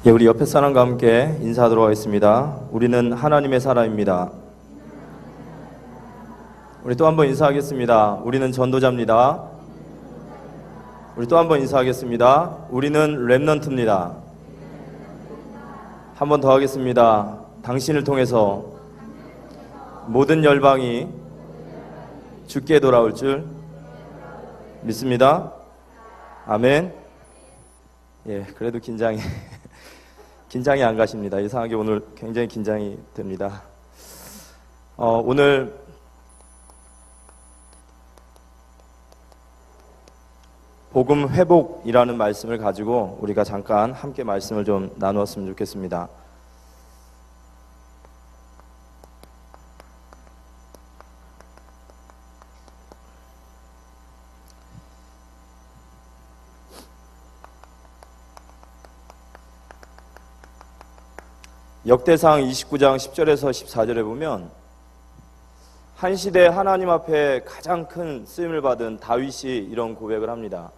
예, 우리 옆에 사람과 함께 인사하도록 하겠습니다. 우리는 하나님의 사람입니다. 우리 또 한 번 인사하겠습니다. 우리는 전도자입니다. 우리 또 한 번 인사하겠습니다. 우리는 렘넌트입니다. 한 번 더 하겠습니다. 당신을 통해서 모든 열방이 주께 돌아올 줄 믿습니다. 아멘. 예, 그래도 긴장이 안 가십니다. 이상하게 오늘 굉장히 긴장이 됩니다. 오늘 복음 회복이라는 말씀을 가지고 우리가 잠깐 함께 말씀을 좀 나누었으면 좋겠습니다. 역대상 29장 10절에서 14절에 보면 한 시대 하나님 앞에 가장 큰 쓰임을 받은 다윗이 이런 고백을 합니다.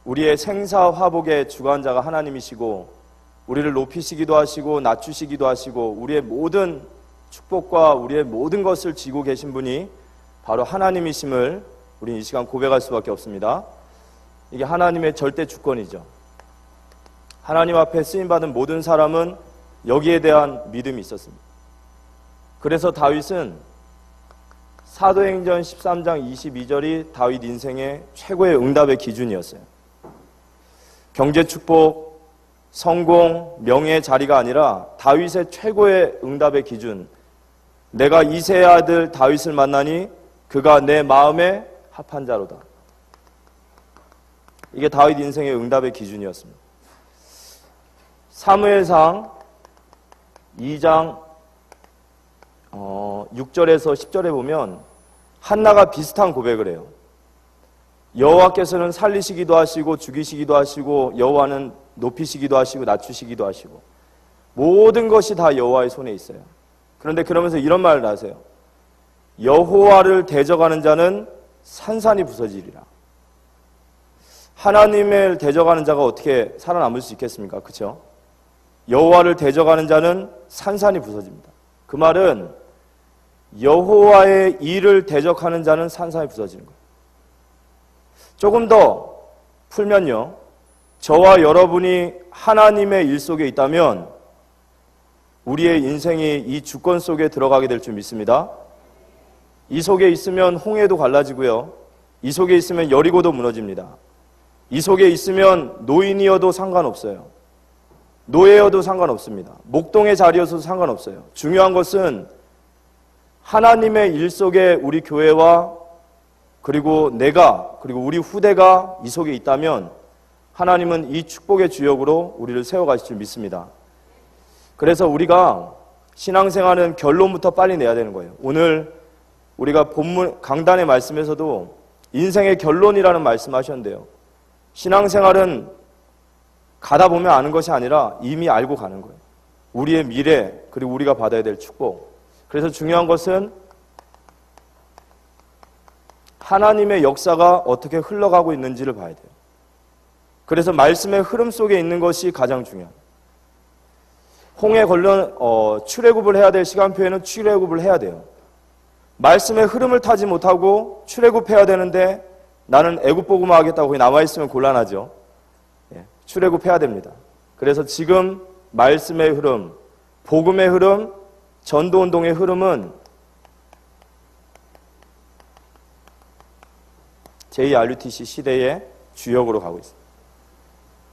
우리의 생사화복의 주관자가 하나님이시고 우리를 높이시기도 하시고 낮추시기도 하시고 우리의 모든 축복과 우리의 모든 것을 쥐고 계신 분이 바로 하나님이심을 우리는 이 시간 고백할 수밖에 없습니다. 이게 하나님의 절대 주권이죠. 하나님 앞에 쓰임받은 모든 사람은 여기에 대한 믿음이 있었습니다. 그래서 다윗은 사도행전 13장 22절이 다윗 인생의 최고의 응답의 기준이었어요. 경제 축복, 성공, 명예의 자리가 아니라 다윗의 최고의 응답의 기준. 내가 이새의 아들 다윗을 만나니 그가 내 마음에 합한 자로다. 이게 다윗 인생의 응답의 기준이었습니다. 사무엘상 2장 6절에서 10절에 보면 한나가 비슷한 고백을 해요. 여호와께서는 살리시기도 하시고 죽이시기도 하시고 여호와는 높이시기도 하시고 낮추시기도 하시고 모든 것이 다 여호와의 손에 있어요. 그런데 그러면서 이런 말을 하세요. 여호와를 대적하는 자는 산산이 부서지리라. 하나님을 대적하는 자가 어떻게 살아남을 수 있겠습니까? 그렇죠? 여호와를 대적하는 자는 산산이 부서집니다. 그 말은 여호와의 일을 대적하는 자는 산산이 부서지는 거예요. 조금 더 풀면요, 저와 여러분이 하나님의 일 속에 있다면 우리의 인생이 이 주권 속에 들어가게 될 줄 믿습니다. 이 속에 있으면 홍해도 갈라지고요, 이 속에 있으면 여리고도 무너집니다. 이 속에 있으면 노인이어도 상관없어요. 노예여도 상관없습니다. 목동의 자리여서도 상관없어요. 중요한 것은 하나님의 일 속에 우리 교회와 그리고 내가 그리고 우리 후대가 이 속에 있다면 하나님은 이 축복의 주역으로 우리를 세워가실 줄 믿습니다. 그래서 우리가 신앙생활은 결론부터 빨리 내야 되는 거예요. 오늘 우리가 본문 강단의 말씀에서도 인생의 결론이라는 말씀하셨는데요, 신앙생활은 가다 보면 아는 것이 아니라 이미 알고 가는 거예요. 우리의 미래 그리고 우리가 받아야 될 축복. 그래서 중요한 것은 하나님의 역사가 어떻게 흘러가고 있는지를 봐야 돼요. 그래서 말씀의 흐름 속에 있는 것이 가장 중요합니다. 홍해 관련 출애굽을 해야 될 시간표에는 출애굽을 해야 돼요. 말씀의 흐름을 타지 못하고 출애굽해야 되는데 나는 애굽 복음화 하겠다고 거기 남아있으면 곤란하죠. 출애굽해야 됩니다. 그래서 지금 말씀의 흐름, 복음의 흐름, 전도운동의 흐름은 JRUTC 시대의 주역으로 가고 있습니다.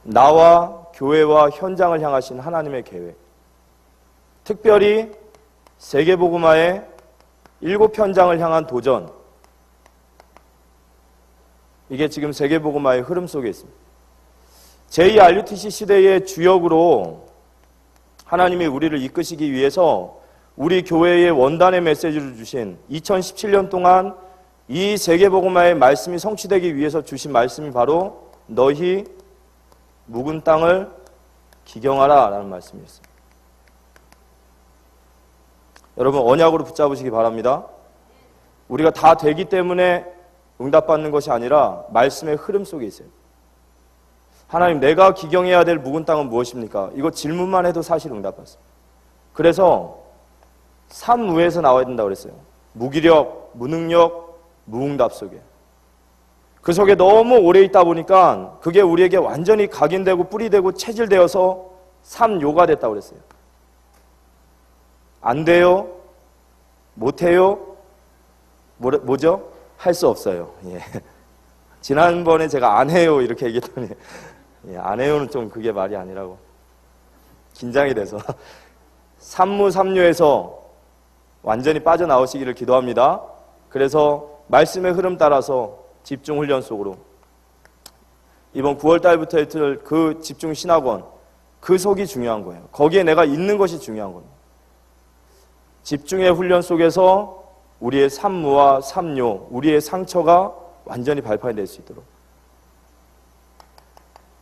나와 교회와 현장을 향하신 하나님의 계획, 특별히 세계복음화의 7현장을 향한 도전, 이게 지금 세계복음화의 흐름 속에 있습니다. JRUTC 시대의 주역으로 하나님이 우리를 이끄시기 위해서 우리 교회의 원단의 메시지를 주신 2017년 동안 이 세계복음화의 말씀이 성취되기 위해서 주신 말씀이 바로 너희 묵은 땅을 기경하라 라는 말씀이었습니다. 여러분 언약으로 붙잡으시기 바랍니다. 우리가 다 되기 때문에 응답받는 것이 아니라 말씀의 흐름 속에 있어요. 하나님, 내가 기경해야 될 묵은 땅은 무엇입니까? 이거 질문만 해도 사실 응답받습니다. 그래서 삼무에서 나와야 된다고 그랬어요. 무기력, 무능력, 무응답 속에. 그 속에 너무 오래 있다 보니까 그게 우리에게 완전히 각인되고 뿌리되고 체질되어서 삼요가 됐다고 그랬어요. 안 돼요? 못해요? 뭐죠? 할 수 없어요. 예. 지난번에 제가 안 해요 이렇게 얘기했더니 예, 안 해요는 좀 그게 말이 아니라고 긴장이 돼서 삼무삼요에서 완전히 빠져나오시기를 기도합니다. 그래서 말씀의 흐름 따라서 집중 훈련 속으로 이번 9월 달부터 했을 그 집중 신학원, 그 속이 중요한 거예요. 거기에 내가 있는 것이 중요한 겁니다. 집중의 훈련 속에서 우리의 삼무와 삼요, 우리의 상처가 완전히 발판이 될 수 있도록.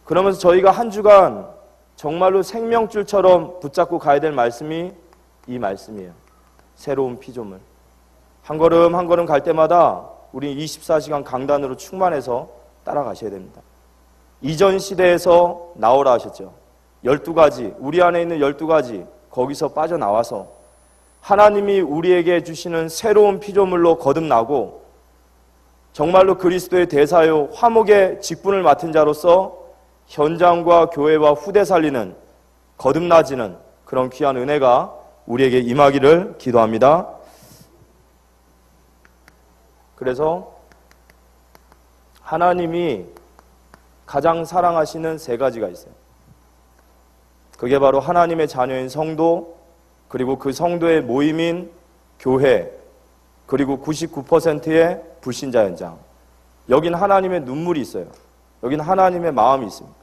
그러면서 저희가 한 주간 정말로 생명줄처럼 붙잡고 가야 될 말씀이 이 말씀이에요. 새로운 피조물. 한 걸음 한 걸음 갈 때마다 우리 24시간 강단으로 충만해서 따라가셔야 됩니다. 이전 시대에서 나오라 하셨죠. 12가지, 우리 안에 있는 12가지 거기서 빠져나와서 하나님이 우리에게 주시는 새로운 피조물로 거듭나고 정말로 그리스도의 대사요 화목의 직분을 맡은 자로서 현장과 교회와 후대 살리는 거듭나지는 그런 귀한 은혜가 우리에게 임하기를 기도합니다. 그래서 하나님이 가장 사랑하시는 세 가지가 있어요. 그게 바로 하나님의 자녀인 성도, 그리고 그 성도의 모임인 교회, 그리고 99%의 불신자 현장. 여긴 하나님의 눈물이 있어요. 여긴 하나님의 마음이 있습니다.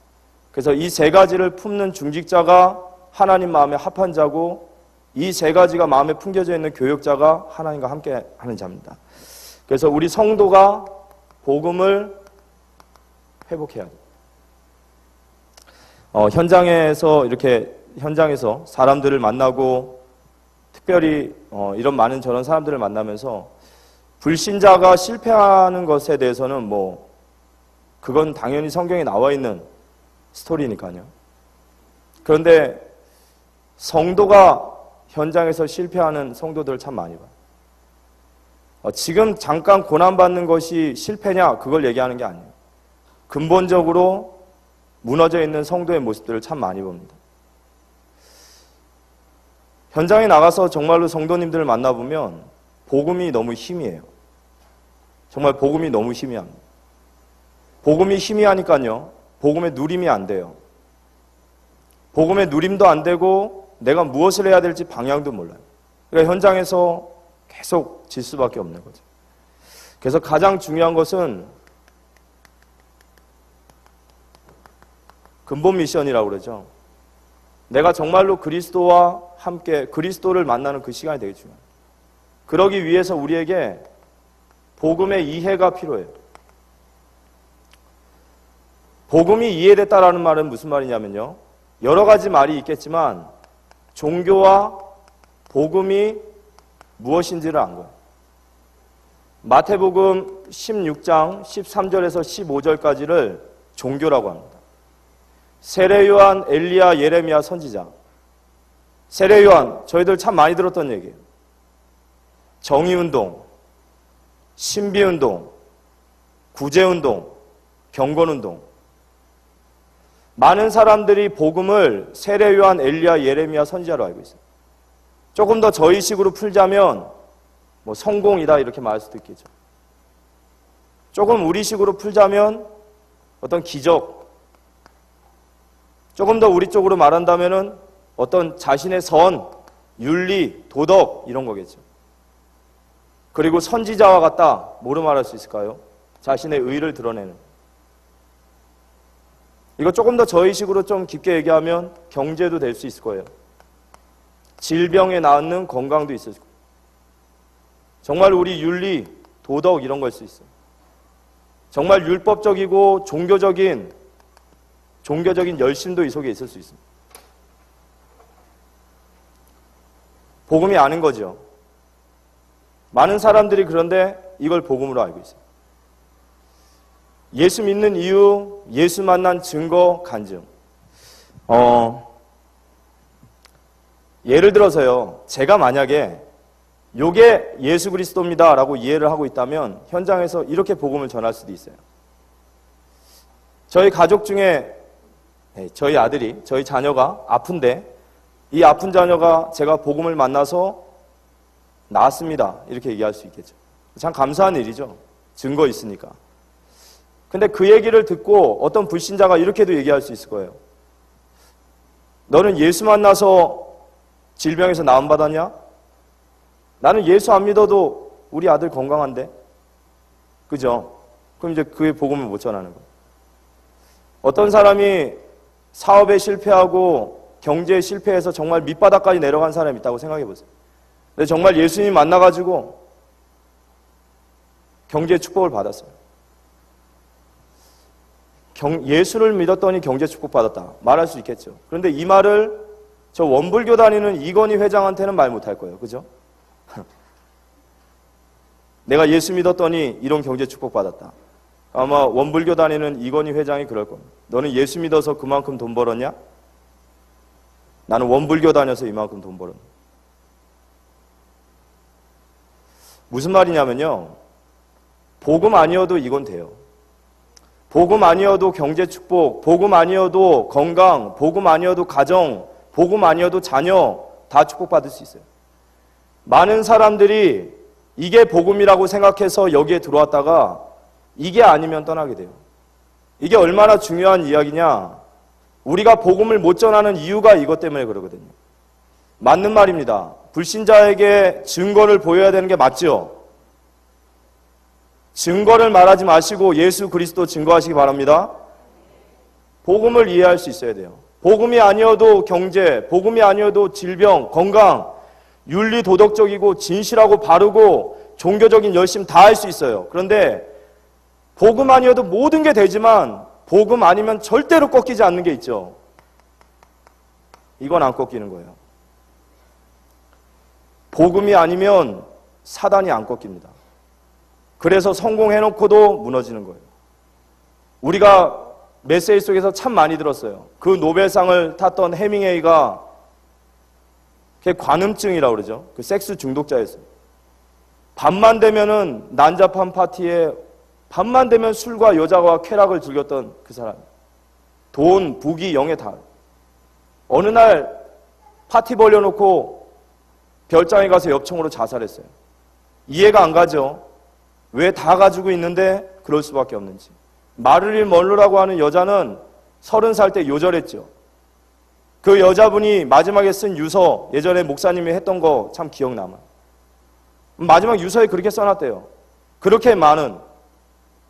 그래서 이 세 가지를 품는 중직자가 하나님 마음에 합한 자고, 이 세 가지가 마음에 품겨져 있는 교역자가 하나님과 함께 하는 자입니다. 그래서 우리 성도가 복음을 회복해야 돼요. 현장에서 사람들을 만나고 특별히 이런 많은 저런 사람들을 만나면서 불신자가 실패하는 것에 대해서는 그건 당연히 성경에 나와 있는 스토리니까요. 그런데 성도가 현장에서 실패하는 성도들을 참 많이 봐요. 지금 잠깐 고난받는 것이 실패냐 그걸 얘기하는 게 아니에요. 근본적으로 무너져 있는 성도의 모습들을 참 많이 봅니다. 현장에 나가서 정말로 성도님들을 만나보면 복음이 너무 희미해요. 정말 복음이 너무 희미합니다. 복음이 희미하니까요. 복음의 누림이 안 돼요. 복음의 누림도 안 되고 내가 무엇을 해야 될지 방향도 몰라요. 그러니까 현장에서 계속 질 수밖에 없는 거죠. 그래서 가장 중요한 것은 근본 미션이라고 그러죠. 내가 정말로 그리스도와 함께 그리스도를 만나는 그 시간이 되게 중요해요. 그러기 위해서 우리에게 복음의 이해가 필요해요. 복음이 이해됐다라는 말은 무슨 말이냐면요. 여러 가지 말이 있겠지만 종교와 복음이 무엇인지를 안 거예요. 마태복음 16장 13절에서 15절까지를 종교라고 합니다. 세례요한, 엘리야, 예레미야 선지자. 세례요한, 저희들 참 많이 들었던 얘기예요. 정의운동, 신비운동, 구제운동, 경건운동. 많은 사람들이 복음을 세례요한, 엘리야, 예레미야 선지자로 알고 있어요. 조금 더 저희식으로 풀자면 성공이다 이렇게 말할 수도 있겠죠. 조금 우리식으로 풀자면 어떤 기적, 조금 더 우리 쪽으로 말한다면은 어떤 자신의 선, 윤리, 도덕 이런 거겠죠. 그리고 선지자와 같다. 뭐로 말할 수 있을까요? 자신의 의를 드러내는. 이거 조금 더 저희식으로 좀 깊게 얘기하면 경제도 될 수 있을 거예요. 질병에 낫는 건강도 있을 거예요. 정말 우리 윤리, 도덕 이런 걸 수 있어요. 정말 율법적이고 종교적인 열심도 이 속에 있을 수 있습니다. 복음이 아는 거죠. 많은 사람들이 그런데 이걸 복음으로 알고 있어요. 예수 믿는 이유, 예수 만난 증거, 간증. 예를 들어서요, 제가 만약에 요게 예수 그리스도입니다 라고 이해를 하고 있다면 현장에서 이렇게 복음을 전할 수도 있어요. 저희 가족 중에 저희 아들이, 저희 자녀가 아픈데 이 아픈 자녀가 제가 복음을 만나서 나았습니다 이렇게 얘기할 수 있겠죠. 참 감사한 일이죠. 증거 있으니까. 근데 그 얘기를 듣고 어떤 불신자가 이렇게도 얘기할 수 있을 거예요. 너는 예수 만나서 질병에서 나음받았냐? 나는 예수 안 믿어도 우리 아들 건강한데? 그죠? 그럼 이제 그의 복음을 못 전하는 거예요. 어떤 사람이 사업에 실패하고 경제에 실패해서 정말 밑바닥까지 내려간 사람이 있다고 생각해 보세요. 근데 정말 예수님 만나가지고 경제의 축복을 받았어요. 예수를 믿었더니 경제 축복 받았다 말할 수 있겠죠. 그런데 이 말을 저 원불교 다니는 이건희 회장한테는 말 못할 거예요. 그죠? 내가 예수 믿었더니 이런 경제 축복 받았다. 아마 원불교 다니는 이건희 회장이 그럴 겁니다. 너는 예수 믿어서 그만큼 돈 벌었냐? 나는 원불교 다녀서 이만큼 돈 벌었네. 무슨 말이냐면요, 복음 아니어도 이건 돼요. 복음 아니어도 경제 축복, 복음 아니어도 건강, 복음 아니어도 가정, 복음 아니어도 자녀 다 축복받을 수 있어요. 많은 사람들이 이게 복음이라고 생각해서 여기에 들어왔다가 이게 아니면 떠나게 돼요. 이게 얼마나 중요한 이야기냐? 우리가 복음을 못 전하는 이유가 이것 때문에 그러거든요. 맞는 말입니다. 불신자에게 증거를 보여야 되는 게 맞죠? 증거를 말하지 마시고 예수 그리스도 증거하시기 바랍니다. 복음을 이해할 수 있어야 돼요. 복음이 아니어도 경제, 복음이 아니어도 질병, 건강, 윤리 도덕적이고 진실하고 바르고 종교적인 열심 다 할 수 있어요. 그런데 복음 아니어도 모든 게 되지만 복음 아니면 절대로 꺾이지 않는 게 있죠. 이건 안 꺾이는 거예요. 복음이 아니면 사단이 안 꺾입니다. 그래서 성공해놓고도 무너지는 거예요. 우리가 메시지 속에서 참 많이 들었어요. 그 노벨상을 탔던 해밍웨이가 그게 관음증이라고 그러죠. 그 섹스 중독자였어요. 밤만 되면은 난잡한 파티에 밤만 되면 술과 여자와 쾌락을 즐겼던 그 사람. 돈, 부귀, 영예 다. 어느 날 파티 벌려놓고 별장에 가서 엽총으로 자살했어요. 이해가 안 가죠. 왜 다 가지고 있는데 그럴 수밖에 없는지. 마릴린 먼로라고 하는 여자는 30살 때 요절했죠. 그 여자분이 마지막에 쓴 유서, 예전에 목사님이 했던 거 참 기억 남아요. 마지막 유서에 그렇게 써놨대요. 그렇게 많은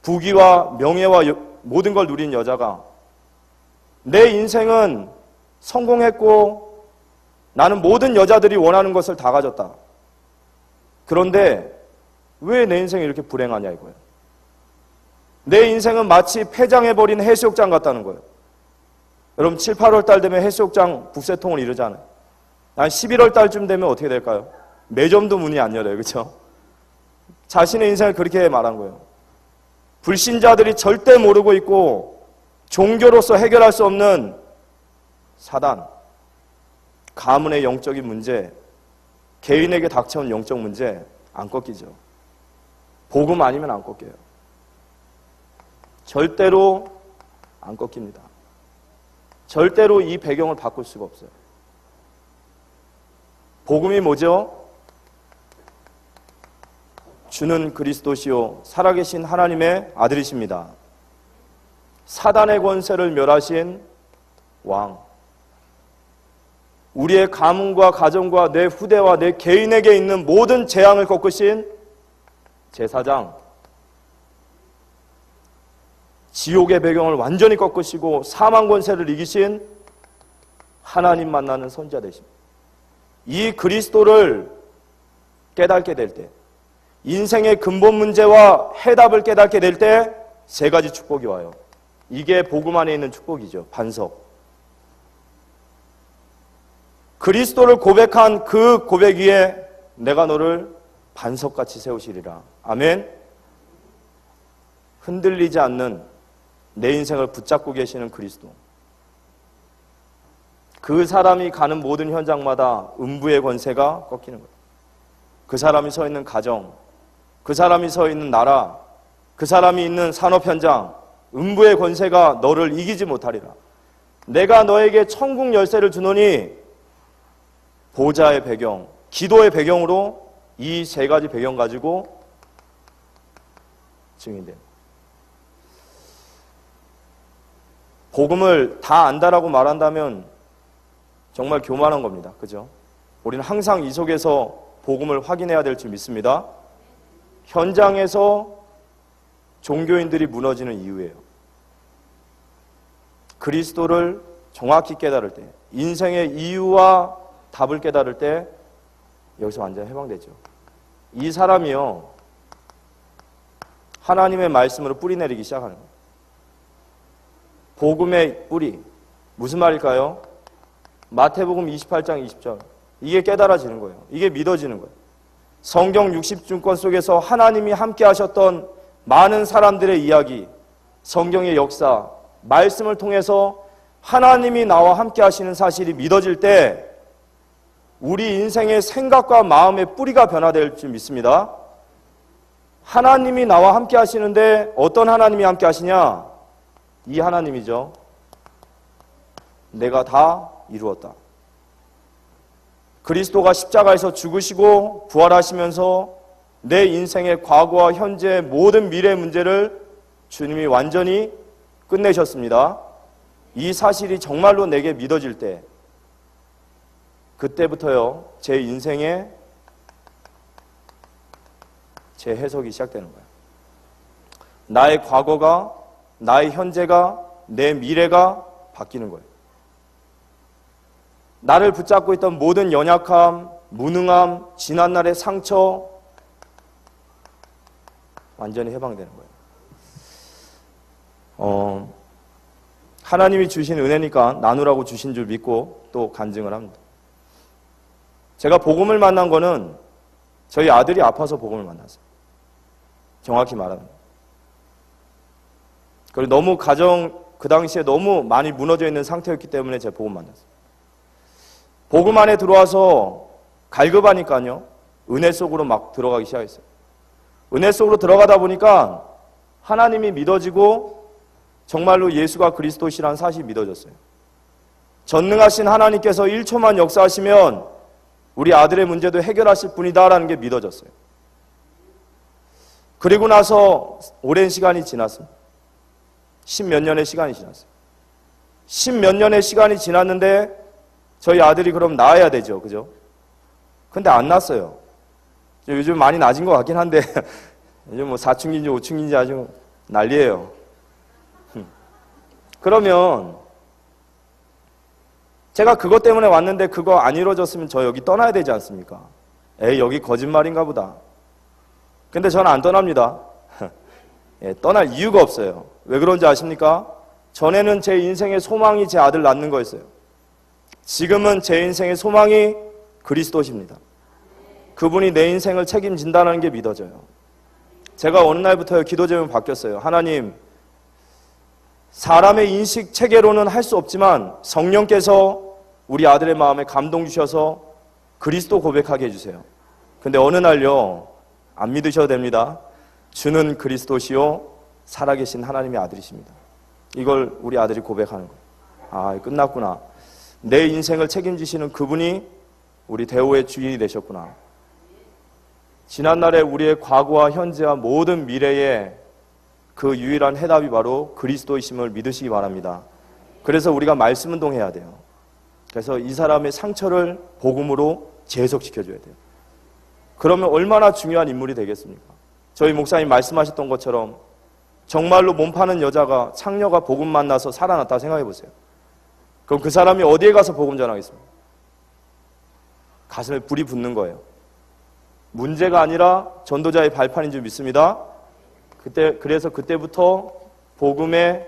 부귀와 명예와 모든 걸 누린 여자가 내 인생은 성공했고 나는 모든 여자들이 원하는 것을 다 가졌다. 그런데 왜 내 인생이 이렇게 불행하냐 이거예요. 내 인생은 마치 폐장해버린 해수욕장 같다는 거예요. 여러분 7, 8월 달 되면 해수욕장 국세통을 이루잖아요. 한 11월 달쯤 되면 어떻게 될까요? 매점도 문이 안 열어요. 그렇죠? 자신의 인생을 그렇게 말한 거예요. 불신자들이 절대 모르고 있고 종교로서 해결할 수 없는 사단, 가문의 영적인 문제, 개인에게 닥쳐온 영적 문제 안 꺾이죠. 복음 아니면 안 꺾여요. 절대로 안 꺾입니다. 절대로 이 배경을 바꿀 수가 없어요. 복음이 뭐죠? 주는 그리스도시요 살아계신 하나님의 아들이십니다. 사단의 권세를 멸하신 왕. 우리의 가문과 가정과 내 후대와 내 개인에게 있는 모든 재앙을 꺾으신 제사장. 지옥의 배경을 완전히 꺾으시고 사망 권세를 이기신 하나님 만나는 선지자 되십니다. 이 그리스도를 깨닫게 될 때, 인생의 근본 문제와 해답을 깨닫게 될 때 세 가지 축복이 와요. 이게 복음 안에 있는 축복이죠. 반석. 그리스도를 고백한 그 고백 위에 내가 너를 반석같이 세우시리라. 아멘. 흔들리지 않는 내 인생을 붙잡고 계시는 그리스도. 그 사람이 가는 모든 현장마다 음부의 권세가 꺾이는 거예요. 그 사람이 서 있는 가정, 그 사람이 서 있는 나라, 그 사람이 있는 산업 현장, 음부의 권세가 너를 이기지 못하리라. 내가 너에게 천국 열쇠를 주노니 보좌의 배경, 기도의 배경으로 이 세 가지 배경 가지고 증인됩니다. 복음을 다 안다라고 말한다면 정말 교만한 겁니다. 그죠? 우리는 항상 이 속에서 복음을 확인해야 될 줄 믿습니다. 현장에서 종교인들이 무너지는 이유예요. 그리스도를 정확히 깨달을 때, 인생의 이유와 답을 깨달을 때 여기서 완전히 해방되죠. 이 사람이요, 하나님의 말씀으로 뿌리 내리기 시작하는 거예요. 복음의 뿌리. 무슨 말일까요? 마태복음 28장 20절. 이게 깨달아지는 거예요. 이게 믿어지는 거예요. 성경 60중권 속에서 하나님이 함께 하셨던 많은 사람들의 이야기, 성경의 역사, 말씀을 통해서 하나님이 나와 함께 하시는 사실이 믿어질 때 우리 인생의 생각과 마음의 뿌리가 변화될 줄 믿습니다. 하나님이 나와 함께 하시는데 어떤 하나님이 함께 하시냐? 이 하나님이죠. 내가 다 이루었다. 그리스도가 십자가에서 죽으시고 부활하시면서 내 인생의 과거와 현재의 모든 미래 문제를 주님이 완전히 끝내셨습니다. 이 사실이 정말로 내게 믿어질 때 그때부터요, 제 인생에 제 해석이 시작되는 거예요. 나의 과거가, 나의 현재가, 내 미래가 바뀌는 거예요. 나를 붙잡고 있던 모든 연약함, 무능함, 지난날의 상처 완전히 해방되는 거예요. 하나님이 주신 은혜니까 나누라고 주신 줄 믿고 또 간증을 합니다. 제가 복음을 만난 거는 저희 아들이 아파서 복음을 만났어요. 정확히 말하면. 그리고 너무 그 당시에 너무 많이 무너져 있는 상태였기 때문에 제가 복음 만났어요. 복음 안에 들어와서 갈급하니까요, 은혜 속으로 막 들어가기 시작했어요. 은혜 속으로 들어가다 보니까 하나님이 믿어지고 정말로 예수가 그리스도시라는 사실이 믿어졌어요. 전능하신 하나님께서 1초만 역사하시면 우리 아들의 문제도 해결하실 분이다라는 게 믿어졌어요. 그리고 나서 오랜 시간이 지났습니다. 10몇 년의 시간이 지났어요. 10몇 년의 시간이 지났는데 저희 아들이 그럼 낳아야 되죠. 그죠? 근데 안 낳았어요. 요즘 많이 낮은 것 같긴 한데 요즘 뭐 4층인지 5층인지 아주 난리예요. 그러면 제가 그것 때문에 왔는데 그거 안 이루어졌으면 저 여기 떠나야 되지 않습니까? 에이, 여기 거짓말인가 보다. 근데 저는 안 떠납니다. 예, 떠날 이유가 없어요. 왜 그런지 아십니까? 전에는 제 인생의 소망이 제 아들 낳는 거였어요. 지금은 제 인생의 소망이 그리스도십니다. 그분이 내 인생을 책임진다는 게 믿어져요. 제가 어느 날부터 기도 제목이 바뀌었어요. 하나님, 사람의 인식 체계로는 할 수 없지만 성령께서 우리 아들의 마음에 감동 주셔서 그리스도 고백하게 해주세요. 근데 어느 날요, 안 믿으셔도 됩니다. 주는 그리스도시요 살아계신 하나님의 아들이십니다. 이걸 우리 아들이 고백하는 거예요. 아, 끝났구나. 내 인생을 책임지시는 그분이 우리 대오의 주인이 되셨구나. 지난날에 우리의 과거와 현재와 모든 미래에 그 유일한 해답이 바로 그리스도이심을 믿으시기 바랍니다. 그래서 우리가 말씀 운동해야 돼요. 그래서 이 사람의 상처를 복음으로 재해석시켜줘야 돼요. 그러면 얼마나 중요한 인물이 되겠습니까? 저희 목사님 말씀하셨던 것처럼 정말로 몸 파는 여자가, 창녀가 복음 만나서 살아났다 생각해 보세요. 그럼 그 사람이 어디에 가서 복음 전하겠습니까? 가슴에 불이 붙는 거예요. 문제가 아니라 전도자의 발판인 줄 믿습니다. 그래서 그때부터 복음의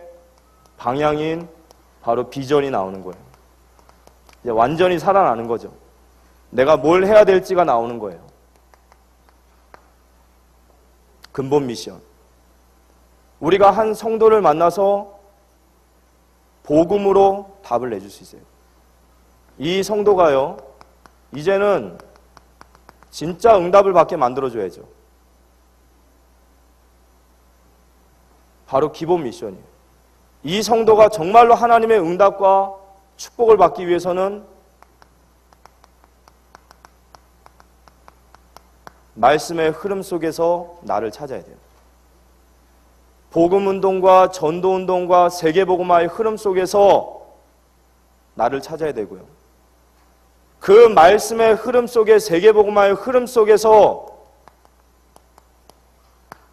방향인 바로 비전이 나오는 거예요. 이제 완전히 살아나는 거죠. 내가 뭘 해야 될지가 나오는 거예요. 근본 미션. 우리가 한 성도를 만나서 복음으로 답을 내줄 수 있어요. 이 성도가요, 이제는 진짜 응답을 받게 만들어줘야죠. 바로 기본 미션이에요. 이 성도가 정말로 하나님의 응답과 축복을 받기 위해서는 말씀의 흐름 속에서 나를 찾아야 돼요. 복음운동과 전도운동과 세계복음화의 흐름 속에서 나를 찾아야 되고요. 그 말씀의 흐름 속에, 세계복음화의 흐름 속에서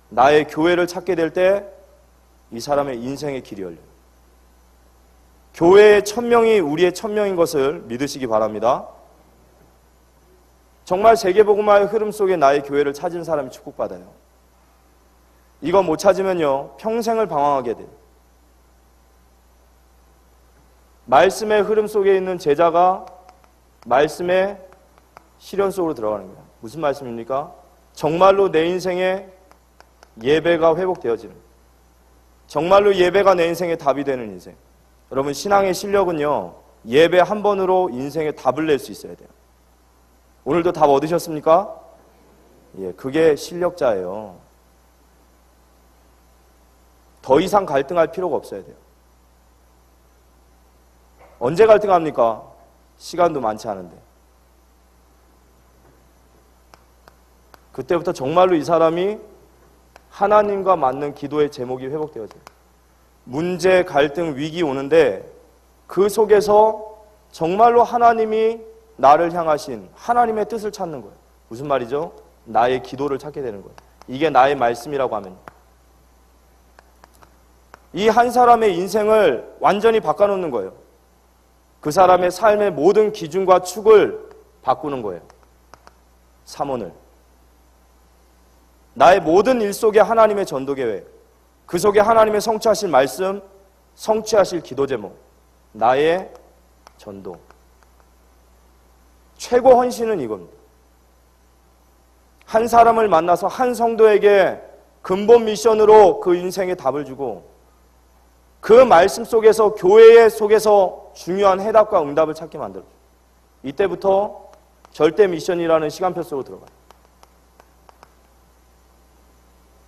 나의 교회를 찾게 될 때 이 사람의 인생의 길이 열려요. 교회의 1000명이 우리의 1000명인 것을 믿으시기 바랍니다. 정말 세계복음화의 흐름 속에 나의 교회를 찾은 사람이 축복받아요. 이거 못 찾으면요, 평생을 방황하게 돼요. 말씀의 흐름 속에 있는 제자가 말씀의 실현 속으로 들어가는 거예요. 무슨 말씀입니까? 정말로 내 인생의 예배가 회복되어지는 거예요. 정말로 예배가 내 인생의 답이 되는 인생. 여러분, 신앙의 실력은요, 예배 한 번으로 인생의 답을 낼 수 있어야 돼요. 오늘도 답 얻으셨습니까? 예, 그게 실력자예요. 더 이상 갈등할 필요가 없어야 돼요. 언제 갈등합니까? 시간도 많지 않은데. 그때부터 정말로 이 사람이 하나님과 맞는 기도의 제목이 회복되어져요. 문제, 갈등, 위기 오는데 그 속에서 정말로 하나님이 나를 향하신 하나님의 뜻을 찾는 거예요. 무슨 말이죠? 나의 기도를 찾게 되는 거예요. 이게 나의 말씀이라고 하면 이 한 사람의 인생을 완전히 바꿔놓는 거예요. 그 사람의 삶의 모든 기준과 축을 바꾸는 거예요. 삼원을. 나의 모든 일 속에 하나님의 전도계획, 그 속에 하나님의 성취하실 말씀, 성취하실 기도 제목, 나의 전도. 최고 헌신은 이겁니다. 한 사람을 만나서 한 성도에게 근본 미션으로 그 인생의 답을 주고 그 말씀 속에서, 교회 속에서 중요한 해답과 응답을 찾게 만들어요. 이때부터 절대 미션이라는 시간표 속으로 들어가요.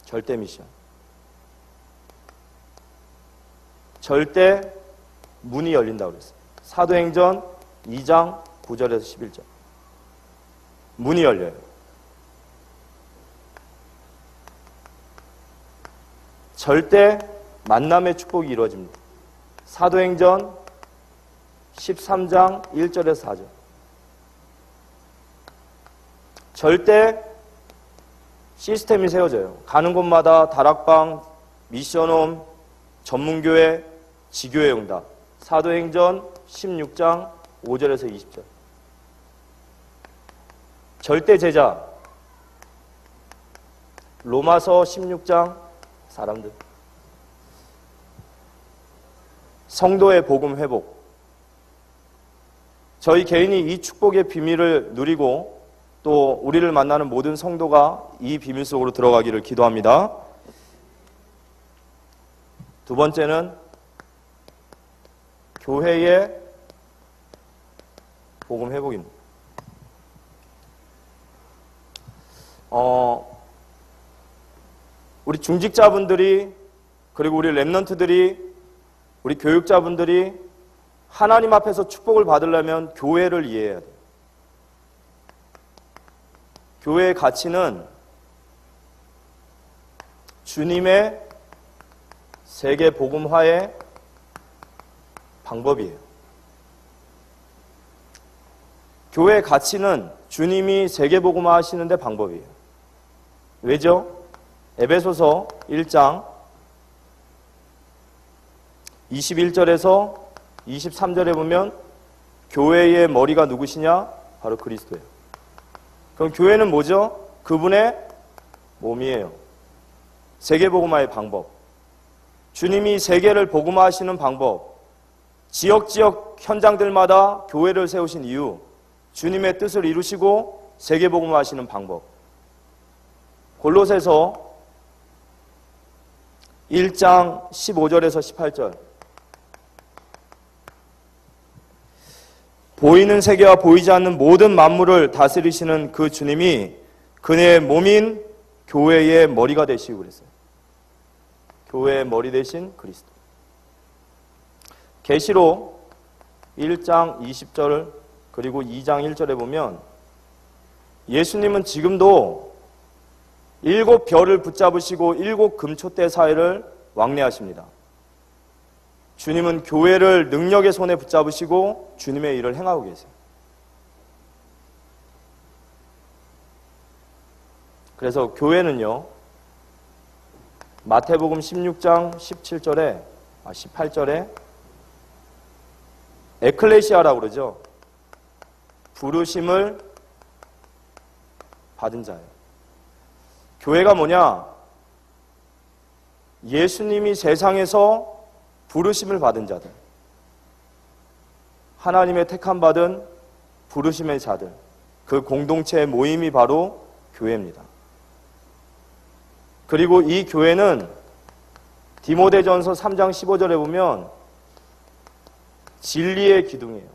절대 미션. 절대 문이 열린다고 그랬어요. 사도행전 2장 9절에서 11절. 문이 열려요. 절대 만남의 축복이 이루어집니다. 사도행전 13장 1절에서 4절. 절대 시스템이 세워져요. 가는 곳마다 다락방, 미션홈, 전문교회, 지교회 응답. 사도행전 16장 5절에서 20절. 절대 제자. 로마서 16장 사람들. 성도의 복음 회복. 저희 개인이 이 축복의 비밀을 누리고 또 우리를 만나는 모든 성도가 이 비밀 속으로 들어가기를 기도합니다. 두 번째는 교회의 복음 회복입니다. 우리 중직자분들이, 그리고 우리 랩런트들이, 우리 교육자분들이 하나님 앞에서 축복을 받으려면 교회를 이해해야 돼요. 교회의 가치는 주님의 세계 복음화의 방법이에요. 교회의 가치는 주님이 세계 복음화 하시는데 방법이에요. 왜죠? 에베소서 1장 21절에서 23절에 보면 교회의 머리가 누구시냐? 바로 그리스도예요. 그럼 교회는 뭐죠? 그분의 몸이에요. 세계복음화의 방법. 주님이 세계를 복음화하시는 방법. 지역 현장들마다 교회를 세우신 이유. 주님의 뜻을 이루시고 세계복음화하시는 방법. 골로새서 1장 15절에서 18절. 보이는 세계와 보이지 않는 모든 만물을 다스리시는 그 주님이 그의 몸인 교회의 머리가 되시고 그랬어요. 교회의 머리 되신 그리스도. 계시록 1장 20절 그리고 2장 1절에 보면 예수님은 지금도 7 별을 붙잡으시고 7 금촛대 사이를 왕래하십니다. 주님은 교회를 능력의 손에 붙잡으시고 주님의 일을 행하고 계세요. 그래서 교회는요, 마태복음 16장 18절에 에클레시아라고 그러죠. 부르심을 받은 자예요. 교회가 뭐냐? 예수님이 세상에서 부르심을 받은 자들, 하나님의 택함 받은 부르심의 자들, 그 공동체의 모임이 바로 교회입니다. 그리고 이 교회는 디모데전서 3장 15절에 보면 진리의 기둥이에요.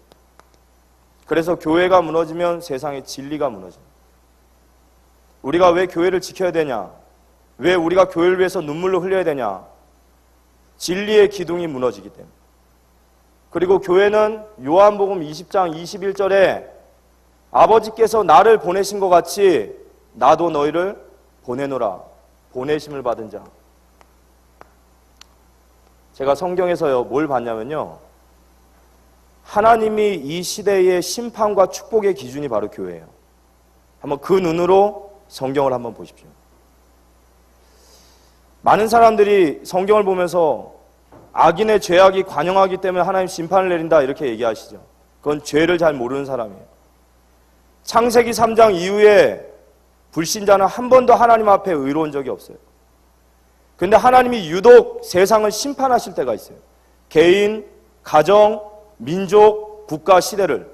그래서 교회가 무너지면 세상의 진리가 무너집니다. 우리가 왜 교회를 지켜야 되냐? 왜 우리가 교회를 위해서 눈물을 흘려야 되냐? 진리의 기둥이 무너지기 때문에. 그리고 교회는 요한복음 20장 21절에 아버지께서 나를 보내신 것 같이 나도 너희를 보내노라. 보내심을 받은 자. 제가 성경에서요, 뭘 봤냐면요, 하나님이 이 시대의 심판과 축복의 기준이 바로 교회예요. 한번 그 눈으로 성경을 한번 보십시오. 많은 사람들이 성경을 보면서 악인의 죄악이 관영하기 때문에 하나님 심판을 내린다 이렇게 얘기하시죠. 그건 죄를 잘 모르는 사람이에요. 창세기 3장 이후에 불신자는 한 번도 하나님 앞에 의로운 적이 없어요. 그런데 하나님이 유독 세상을 심판하실 때가 있어요. 개인, 가정, 민족, 국가, 시대를.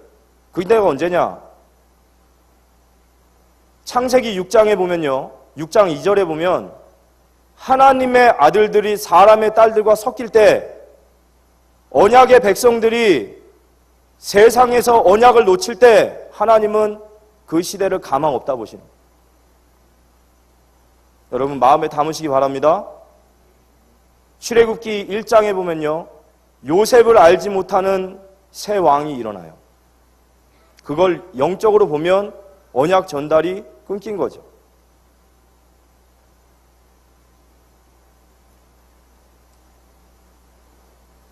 그때가 언제냐? 창세기 6장에 보면요, 6장 2절에 보면 하나님의 아들들이 사람의 딸들과 섞일 때 언약의 백성들이 세상에서 언약을 놓칠 때 하나님은 그 시대를 가망 없다 보시는 거예요. 여러분 마음에 담으시기 바랍니다. 출애굽기 1장에 보면요, 요셉을 알지 못하는 새 왕이 일어나요. 그걸 영적으로 보면 언약 전달이 끊긴 거죠.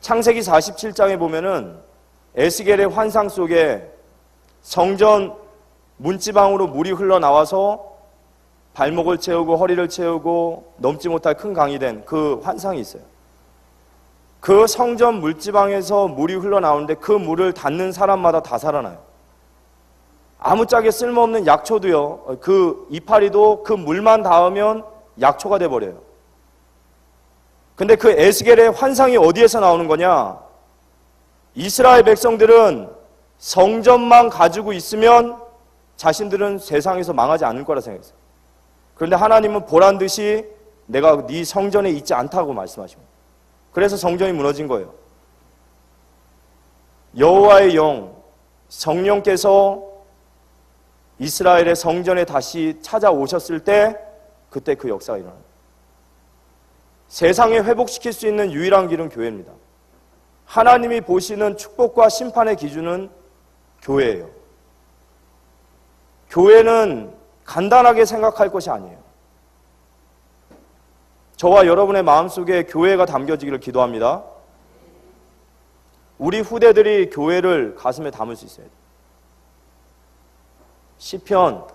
창세기 47장에 보면은 에스겔의 환상 속에 성전 문지방으로 물이 흘러나와서 발목을 채우고 허리를 채우고 넘지 못할 큰 강이 된 그 환상이 있어요. 그 성전 물지방에서 물이 흘러나오는데 그 물을 닿는 사람마다 다 살아나요. 아무짝에 쓸모없는 약초도요, 그 이파리도 그 물만 닿으면 약초가 돼버려요. 근데 그 에스겔의 환상이 어디에서 나오는 거냐? 이스라엘 백성들은 성전만 가지고 있으면 자신들은 세상에서 망하지 않을 거라 생각했어요. 그런데 하나님은 보란듯이 내가 네 성전에 있지 않다고 말씀하십니다. 그래서 성전이 무너진 거예요. 여호와의 영, 성령께서 이스라엘의 성전에 다시 찾아오셨을 때 그때 그 역사가 일어납니다. 세상에 회복시킬 수 있는 유일한 길은 교회입니다. 하나님이 보시는 축복과 심판의 기준은 교회예요. 교회는 간단하게 생각할 것이 아니에요. 저와 여러분의 마음속에 교회가 담겨지기를 기도합니다. 우리 후대들이 교회를 가슴에 담을 수 있어야 돼요. 시편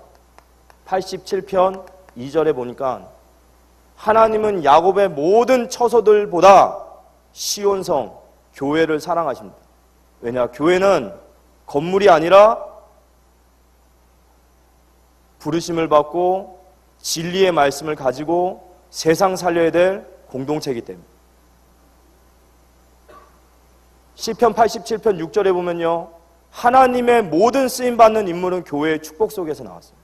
87편 2절에 보니까 하나님은 야곱의 모든 처소들보다 시온성 교회를 사랑하십니다. 왜냐? 교회는 건물이 아니라 부르심을 받고 진리의 말씀을 가지고 세상 살려야 될 공동체이기 때문에. 시편 87편 6절에 보면요, 하나님의 모든 쓰임받는 인물은 교회의 축복 속에서 나왔어요.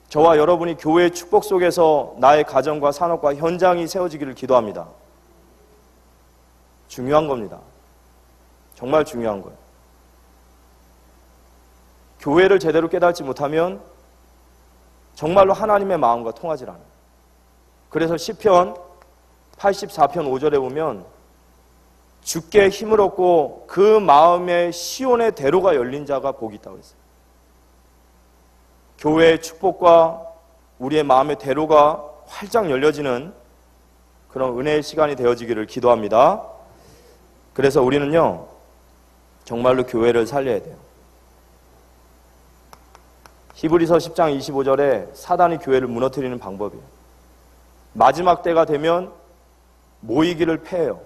저와 여러분이 교회의 축복 속에서 나의 가정과 산업과 현장이 세워지기를 기도합니다. 중요한 겁니다. 정말 중요한 거예요. 교회를 제대로 깨닫지 못하면 정말로 하나님의 마음과 통하지 않아요. 그래서 시편 84편 5절에 보면 주께 힘을 얻고 그 마음의 시온의 대로가 열린 자가 복이 있다고 했어요. 교회의 축복과 우리의 마음의 대로가 활짝 열려지는 그런 은혜의 시간이 되어지기를 기도합니다. 그래서 우리는요, 정말로 교회를 살려야 돼요. 히브리서 10장 25절에 사단이 교회를 무너뜨리는 방법이에요. 마지막 때가 되면 모이기를 패해요.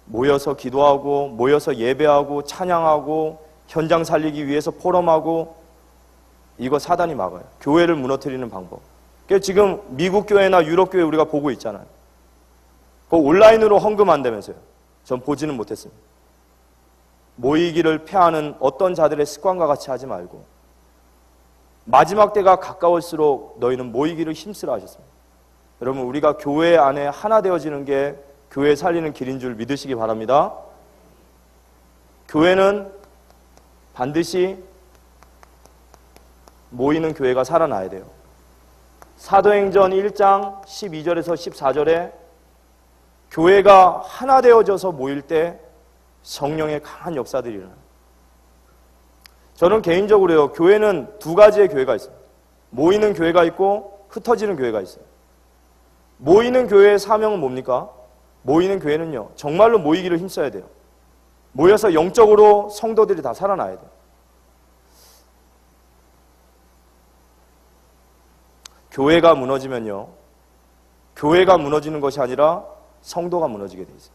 모여서 기도하고 모여서 예배하고 찬양하고 현장 살리기 위해서 포럼하고, 이거 사단이 막아요. 교회를 무너뜨리는 방법. 그러니까 지금 미국 교회나 유럽 교회 우리가 보고 있잖아요. 그거 온라인으로 헌금한다면서요. 전 보지는 못했습니다. 모이기를 패하는 어떤 자들의 습관과 같이 하지 말고 마지막 때가 가까울수록 너희는 모이기를 힘쓰라 하셨습니다. 여러분, 우리가 교회 안에 하나 되어지는 게 교회 살리는 길인 줄 믿으시기 바랍니다. 교회는 반드시 모이는 교회가 살아나야 돼요. 사도행전 1장 12절에서 14절에 교회가 하나 되어져서 모일 때 성령의 강한 역사들이 일어나요. 저는 개인적으로요, 교회는 두 가지의 교회가 있어요. 모이는 교회가 있고 흩어지는 교회가 있어요. 모이는 교회의 사명은 뭡니까? 모이는 교회는요, 정말로 모이기를 힘써야 돼요. 모여서 영적으로 성도들이 다 살아나야 돼요. 교회가 무너지면요, 교회가 무너지는 것이 아니라 성도가 무너지게 돼 있어요.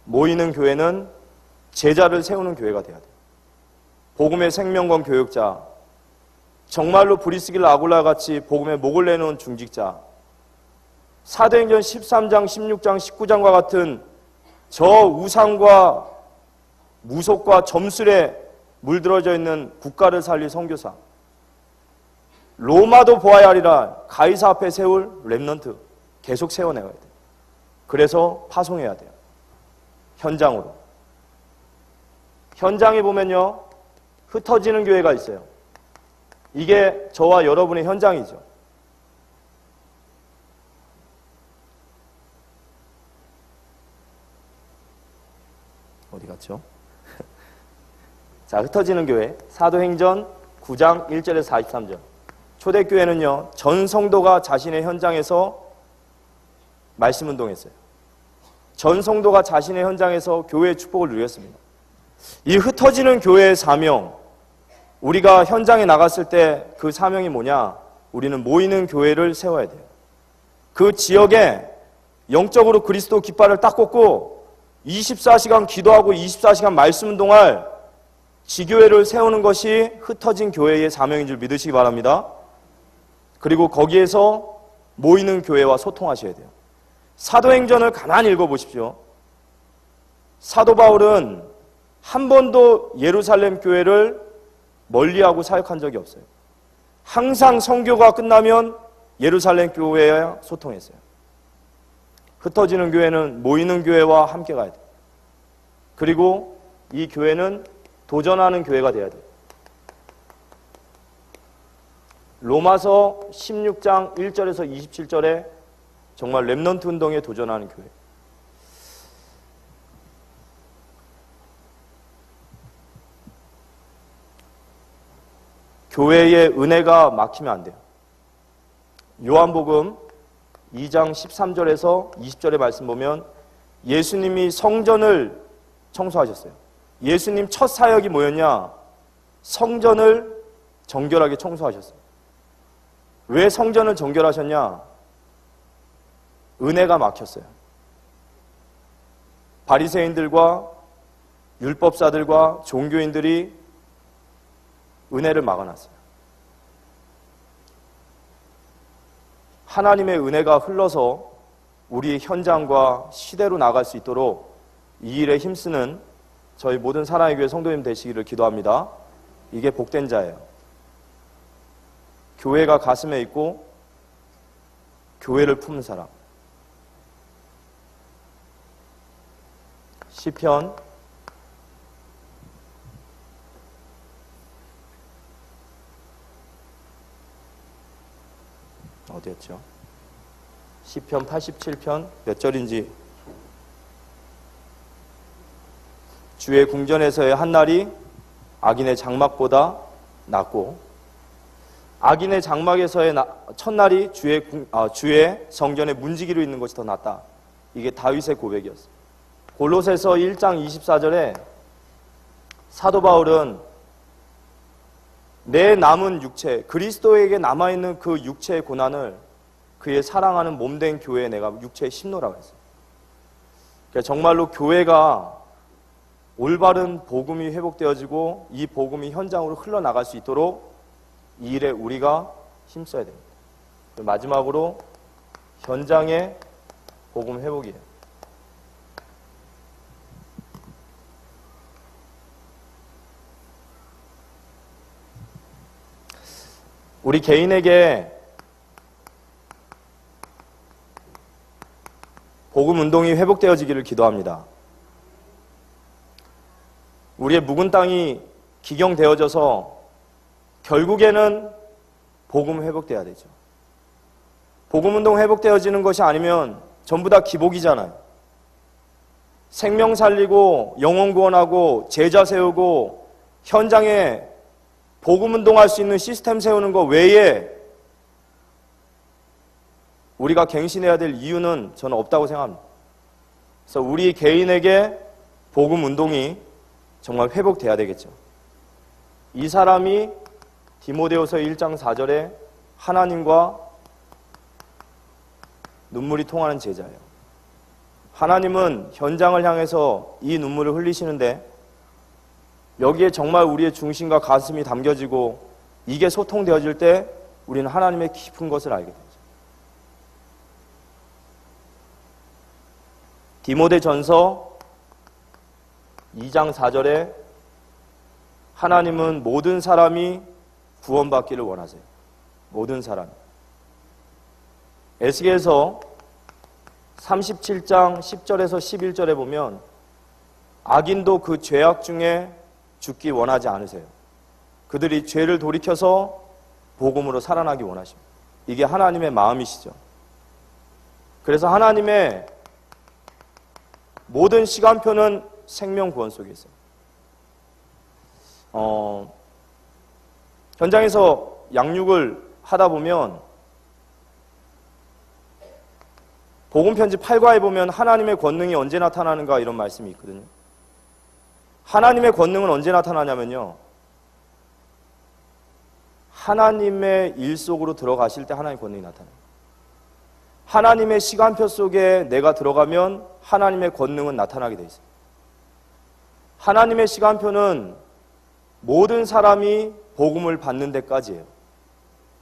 모이는 교회는 제자를 세우는 교회가 돼야 돼요. 복음의 생명권 교육자, 정말로 브리스길라 아굴라 같이 복음의 목을 내놓은 중직자, 사도행전 13장, 16장, 19장과 같은 저 우상과 무속과 점술에 물들어져 있는 국가를 살릴 선교사, 로마도 보아야 하리라 가이사 앞에 세울 렘넌트 계속 세워내야 돼요. 그래서 파송해야 돼요. 현장으로. 현장에 보면요, 흩어지는 교회가 있어요. 이게 저와 여러분의 현장이죠. 어디 갔죠? 자, 흩어지는 교회. 사도행전 9장 1절에서 43절. 초대교회는요, 전 성도가 자신의 현장에서 말씀 운동했어요. 전 성도가 자신의 현장에서 교회의 축복을 누렸습니다. 이 흩어지는 교회의 사명, 우리가 현장에 나갔을 때 그 사명이 뭐냐? 우리는 모이는 교회를 세워야 돼요. 그 지역에 영적으로 그리스도 깃발을 딱 꽂고 24시간 기도하고 24시간 말씀 운동할 지교회를 세우는 것이 흩어진 교회의 사명인 줄 믿으시기 바랍니다. 그리고 거기에서 모이는 교회와 소통하셔야 돼요. 사도행전을 가만히 읽어보십시오. 사도 바울은 한 번도 예루살렘 교회를 멀리하고 사역한 적이 없어요. 항상 선교가 끝나면 예루살렘 교회와 소통했어요. 흩어지는 교회는 모이는 교회와 함께 가야 돼요. 그리고 이 교회는 도전하는 교회가 돼야 돼요. 로마서 16장 1절에서 27절에 정말 렘넌트 운동에 도전하는 교회. 교회의 은혜가 막히면 안 돼요. 요한복음 2장 13절에서 20절의 말씀 보면 예수님이 성전을 청소하셨어요. 예수님 첫 사역이 뭐였냐? 성전을 정결하게 청소하셨어요. 왜 성전을 정결하셨냐? 은혜가 막혔어요. 바리새인들과 율법사들과 종교인들이 은혜를 막아놨어요. 하나님의 은혜가 흘러서 우리 현장과 시대로 나갈 수 있도록 이 일에 힘쓰는 저희 모든 사랑의 교회 성도님 되시기를 기도합니다. 이게 복된 자예요. 교회가 가슴에 있고 교회를 품는 사람. 시편 87편 몇 절인지. 주의 궁전에서의 한날이 악인의 장막보다 낫고 악인의 장막에서의 첫날이 주의 성전에 문지기로 있는 것이 더 낫다. 이게 다윗의 고백이었어요. 골로새서 1장 24절에 사도 바울은 내 남은 육체, 그리스도에게 남아있는 그 육체의 고난을 그의 사랑하는 몸된 교회에 내가 육체에 심노라고 했어요. 그러니까 정말로 교회가 올바른 복음이 회복되어지고 이 복음이 현장으로 흘러나갈 수 있도록 이 일에 우리가 힘써야 됩니다. 마지막으로 현장의 복음 회복이에요. 우리 개인에게 복음 운동이 회복되어지기를 기도합니다. 우리의 묵은 땅이 기경되어져서 결국에는 복음 회복돼야 되죠. 복음 운동 회복되어지는 것이 아니면 전부 다 기복이잖아요. 생명 살리고 영혼 구원하고 제자 세우고 현장에 복음 운동할 수 있는 시스템 세우는 것 외에 우리가 갱신해야 될 이유는 저는 없다고 생각합니다. 그래서 우리 개인에게 복음 운동이 정말 회복돼야 되겠죠. 이 사람이 디모데후서 1장 4절에 하나님과 눈물이 통하는 제자예요. 하나님은 현장을 향해서 이 눈물을 흘리시는데 여기에 정말 우리의 중심과 가슴이 담겨지고 이게 소통되어질 때 우리는 하나님의 깊은 것을 알게 되죠. 디모데전서 2장 4절에 하나님은 모든 사람이 구원받기를 원하세요. 모든 사람. 에스겔서 37장 10절에서 11절에 보면 악인도 그 죄악 중에 죽기 원하지 않으세요. 그들이 죄를 돌이켜서 복음으로 살아나기 원하십니다. 이게 하나님의 마음이시죠. 그래서 하나님의 모든 시간표는 생명 구원 속에 있어요. 현장에서 양육을 하다 보면 복음편지 8과에 보면 하나님의 권능이 언제 나타나는가 이런 말씀이 있거든요. 하나님의 권능은 언제 나타나냐면요, 하나님의 일 속으로 들어가실 때 하나님의 권능이 나타나요. 하나님의 시간표 속에 내가 들어가면 하나님의 권능은 나타나게 돼 있어요. 하나님의 시간표는 모든 사람이 복음을 받는 데까지예요.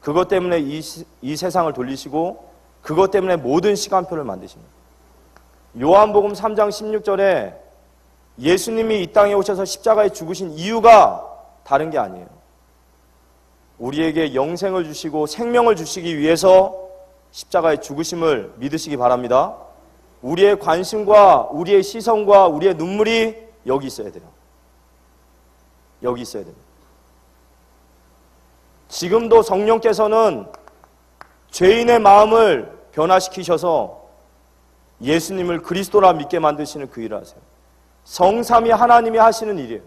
그것 때문에 이 세상을 돌리시고 그것 때문에 모든 시간표를 만드십니다. 요한복음 3장 16절에 예수님이 이 땅에 오셔서 십자가에 죽으신 이유가 다른 게 아니에요. 우리에게 영생을 주시고 생명을 주시기 위해서 십자가의 죽으심을 믿으시기 바랍니다. 우리의 관심과 우리의 시선과 우리의 눈물이 여기 있어야 돼요. 여기 있어야 됩니다. 지금도 성령께서는 죄인의 마음을 변화시키셔서 예수님을 그리스도라 믿게 만드시는 그 일을 하세요. 성삼위 하나님이 하시는 일이에요.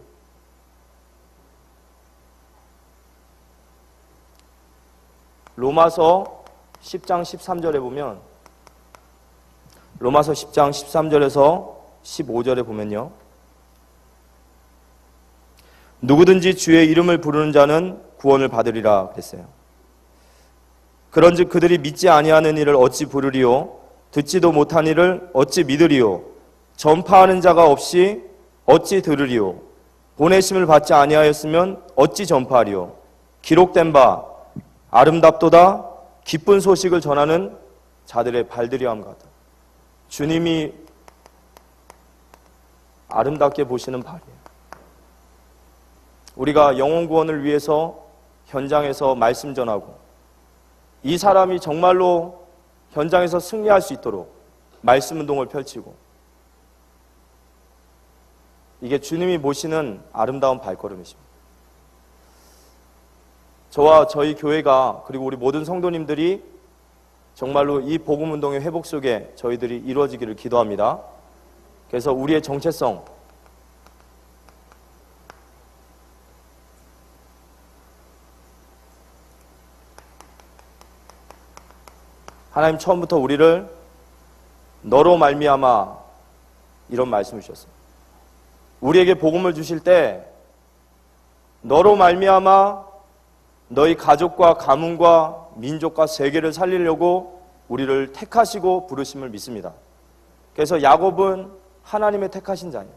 로마서 10장 13절에 보면, 로마서 10장 13절에서 15절에 보면요, 누구든지 주의 이름을 부르는 자는 구원을 받으리라 그랬어요. 그런즉 그들이 믿지 아니하는 일을 어찌 부르리요? 듣지도 못한 일을 어찌 믿으리요? 전파하는 자가 없이 어찌 들으리요? 보내심을 받지 아니하였으면 어찌 전파하리요? 기록된 바 아름답도다 기쁜 소식을 전하는 자들의 발들이함 같다. 주님이 아름답게 보시는 발이에요. 우리가 영혼 구원을 위해서 현장에서 말씀 전하고 이 사람이 정말로 현장에서 승리할 수 있도록 말씀 운동을 펼치고 이게 주님이 보시는 아름다운 발걸음이십니다. 저와 저희 교회가 그리고 우리 모든 성도님들이 정말로 이 복음 운동의 회복 속에 저희들이 이루어지기를 기도합니다. 그래서 우리의 정체성, 하나님 처음부터 우리를 너로 말미암아 이런 말씀을 주셨어요. 우리에게 복음을 주실 때 너로 말미암아 너희 가족과 가문과 민족과 세계를 살리려고 우리를 택하시고 부르심을 믿습니다. 그래서 야곱은 하나님의 택하신 자예요.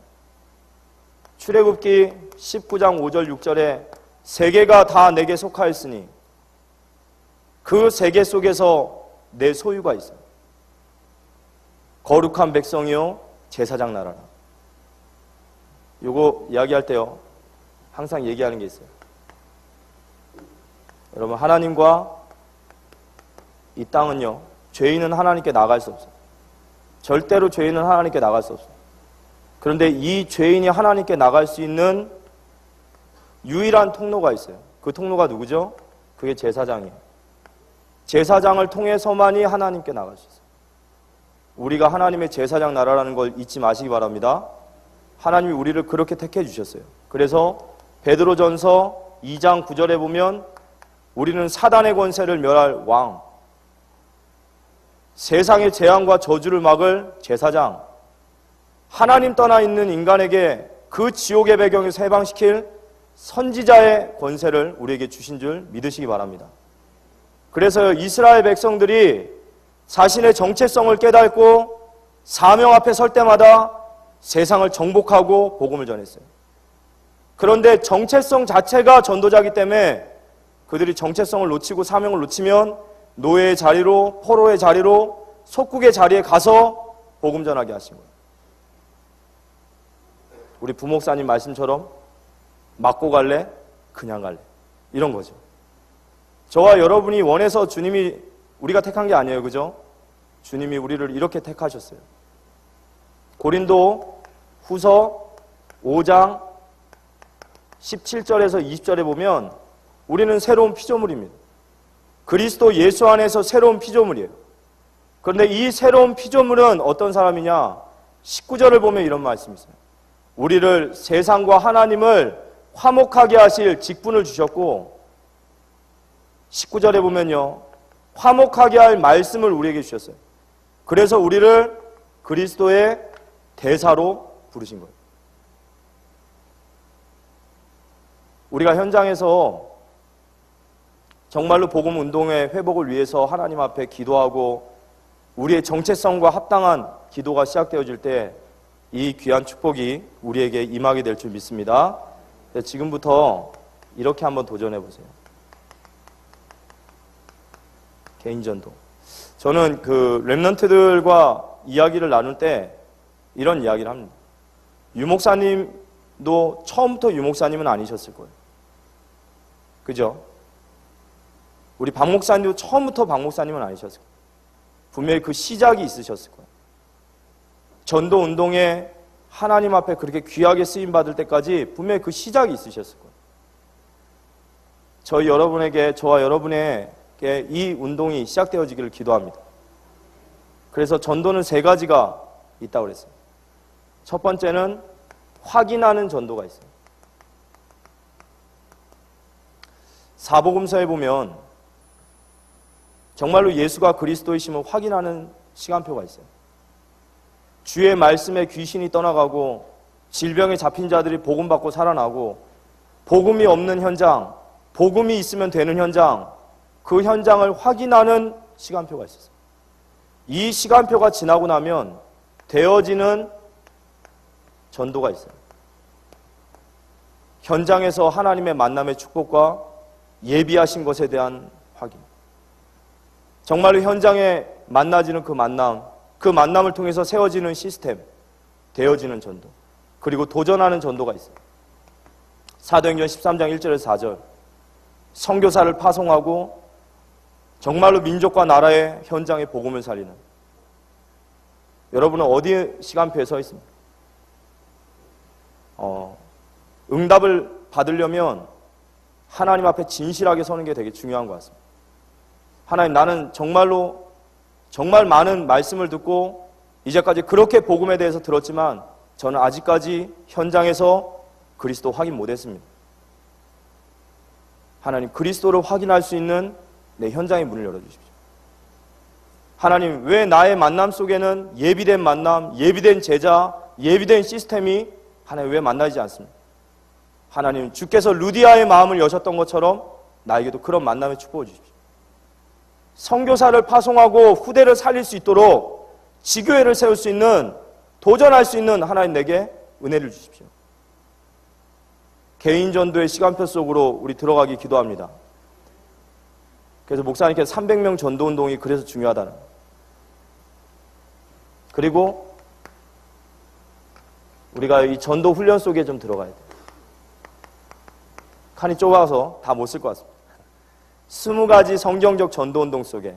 출애굽기 19장 5절 6절에 세계가 다 내게 속하였으니 그 세계 속에서 내 소유가 있어요. 거룩한 백성이요 제사장 나라라. 요거 이야기할 때요 항상 얘기하는 게 있어요. 여러분, 하나님과 이 땅은요 죄인은 하나님께 나갈 수 없어요. 절대로 죄인은 하나님께 나갈 수 없어요. 그런데 이 죄인이 하나님께 나갈 수 있는 유일한 통로가 있어요. 그 통로가 누구죠? 그게 제사장이에요. 제사장을 통해서만이 하나님께 나갈 수 있어요. 우리가 하나님의 제사장 나라라는 걸 잊지 마시기 바랍니다. 하나님이 우리를 그렇게 택해 주셨어요. 그래서 베드로전서 2장 9절에 보면 우리는 사단의 권세를 멸할 왕, 세상의 재앙과 저주를 막을 제사장, 하나님 떠나 있는 인간에게 그 지옥의 배경에서 해방시킬 선지자의 권세를 우리에게 주신 줄 믿으시기 바랍니다. 그래서 이스라엘 백성들이 자신의 정체성을 깨닫고 사명 앞에 설 때마다 세상을 정복하고 복음을 전했어요. 그런데 정체성 자체가 전도자이기 때문에 그들이 정체성을 놓치고 사명을 놓치면 노예의 자리로, 포로의 자리로, 속국의 자리에 가서 복음 전하게 하신 거예요. 우리 부목사님 말씀처럼 맞고 갈래? 그냥 갈래? 이런 거죠. 저와 여러분이 원해서 주님이 우리가 택한 게 아니에요. 그죠? 주님이 우리를 이렇게 택하셨어요. 고린도 후서 5장 17절에서 20절에 보면 우리는 새로운 피조물입니다. 그리스도 예수 안에서 새로운 피조물이에요. 그런데 이 새로운 피조물은 어떤 사람이냐? 19절을 보면 이런 말씀이 있어요. 우리를 세상과 하나님을 화목하게 하실 직분을 주셨고 19절에 보면요 화목하게 할 말씀을 우리에게 주셨어요. 그래서 우리를 그리스도의 대사로 부르신 거예요. 우리가 현장에서 정말로 복음 운동의 회복을 위해서 하나님 앞에 기도하고 우리의 정체성과 합당한 기도가 시작되어질 때 이 귀한 축복이 우리에게 임하게 될 줄 믿습니다. 지금부터 이렇게 한번 도전해 보세요. 개인전도. 저는 그 렘넌트들과 이야기를 나눌 때 이런 이야기를 합니다. 유목사님도 처음부터 유목사님은 아니셨을 거예요. 그죠? 우리 박목사님도 처음부터 박목사님은 아니셨을 거예요. 분명히 그 시작이 있으셨을 거예요. 전도 운동에 하나님 앞에 그렇게 귀하게 쓰임받을 때까지 분명히 그 시작이 있으셨을 거예요. 저와 여러분에게 이 운동이 시작되어지기를 기도합니다. 그래서 전도는 세 가지가 있다고 그랬어요. 첫 번째는 확인하는 전도가 있어요. 사복음서에 보면 정말로 예수가 그리스도이심을 확인하는 시간표가 있어요. 주의 말씀에 귀신이 떠나가고 질병에 잡힌 자들이 복음 받고 살아나고 복음이 없는 현장, 복음이 있으면 되는 현장, 그 현장을 확인하는 시간표가 있었어요. 이 시간표가 지나고 나면 되어지는 전도가 있어요. 현장에서 하나님의 만남의 축복과 예비하신 것에 대한 확인. 정말로 현장에 만나지는 그 만남을 통해서 세워지는 시스템, 되어지는 전도, 그리고 도전하는 전도가 있어요. 사도행전 13장 1절에서 4절. 선교사를 파송하고 정말로 민족과 나라의 현장에 복음을 살리는. 여러분은 어디 시간표에 서 있습니까? 응답을 받으려면 하나님 앞에 진실하게 서는 게 되게 중요한 것 같습니다. 하나님, 나는 정말 많은 말씀을 듣고 이제까지 그렇게 복음에 대해서 들었지만 저는 아직까지 현장에서 그리스도 확인 못했습니다. 하나님, 그리스도를 확인할 수 있는 내 현장의 문을 열어주십시오. 하나님, 왜 나의 만남 속에는 예비된 만남, 예비된 제자, 예비된 시스템이 하나님 왜 만나지 않습니까? 하나님, 주께서 루디아의 마음을 여셨던 것처럼 나에게도 그런 만남의 축복을 주십시오. 선교사를 파송하고 후대를 살릴 수 있도록 지교회를 세울 수 있는, 도전할 수 있는 하나님 내게 은혜를 주십시오. 개인 전도의 시간표 속으로 우리 들어가기 기도합니다. 그래서 목사님께서 300명 전도운동이 그래서 중요하다는. 그리고 우리가 이 전도 훈련 속에 좀 들어가야 돼요. 칸이 좁아서 다 못 쓸 것 같습니다. 20가지 성경적 전도운동 속에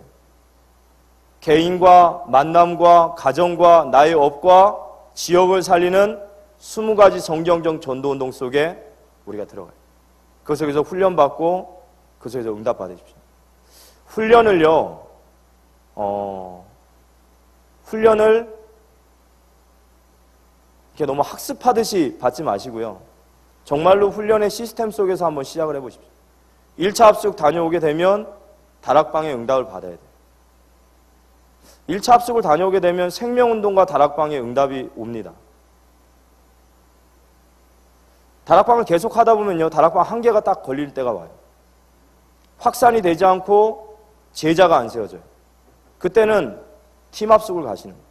개인과 만남과 가정과 나의 업과 지역을 살리는 20가지 성경적 전도운동 속에 우리가 들어가요. 그 속에서 훈련받고 그 속에서 응답받으십시오. 훈련을 이렇게 너무 학습하듯이 받지 마시고요. 정말로 훈련의 시스템 속에서 한번 시작을 해보십시오. 1차 합숙 다녀오게 되면 다락방의 응답을 받아야 돼요. 1차 합숙을 다녀오게 되면 생명운동과 다락방의 응답이 옵니다. 다락방을 계속 하다 보면요, 다락방 한 개가 딱 걸릴 때가 와요. 확산이 되지 않고 제자가 안 세워져요. 그때는 팀 합숙을 가시는 거예요.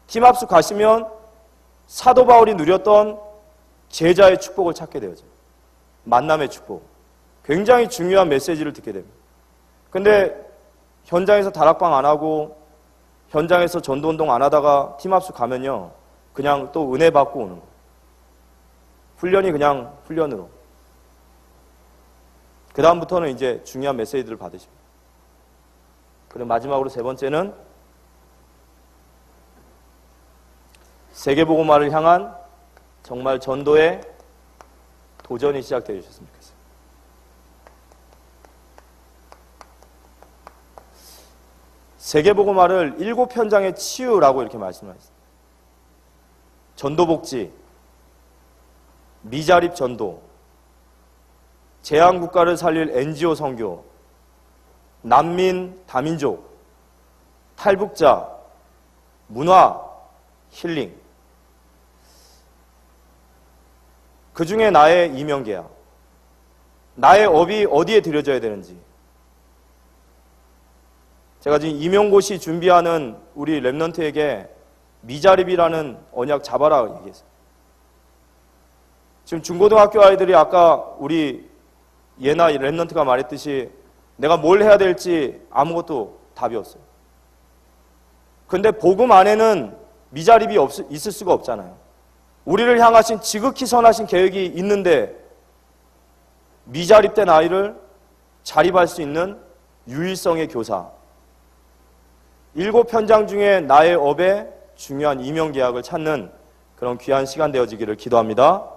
팀 합숙 가시면 사도 바울이 누렸던 제자의 축복을 찾게 되어져요. 만남의 축복. 굉장히 중요한 메시지를 듣게 됩니다. 근데 현장에서 다락방 안 하고 현장에서 전도운동 안 하다가 팀 합숙 가면요, 그냥 또 은혜 받고 오는 거예요. 훈련이 그냥 훈련으로. 그 다음부터는 이제 중요한 메시지들을 받으십니다. 그리고 마지막으로 세 번째는 세계복음화를 향한 정말 전도의 도전이 시작되어 주셨으면 좋겠어요. 세계복음화를 7현장의 치유라고 이렇게 말씀하셨습니다. 전도복지, 미자립 전도, 제한국가를 살릴 NGO 선교, 난민, 다민족, 탈북자, 문화, 힐링. 그 중에 나의 이명계약, 나의 업이 어디에 들여져야 되는지. 제가 지금 임용고시 준비하는 우리 랩런트에게 미자립이라는 언약 잡아라 얘기했어요. 지금 중고등학교 아이들이 아까 우리 예나 랩런트가 말했듯이 내가 뭘 해야 될지 아무것도 답이 없어요. 근데 복음 안에는 미자립이 있을 수가 없잖아요. 우리를 향하신 지극히 선하신 계획이 있는데 미자립된 아이를 자립할 수 있는 유일성의 교사. 7현장 중에 나의 업에 중요한 임용계약을 찾는 그런 귀한 시간 되어지기를 기도합니다.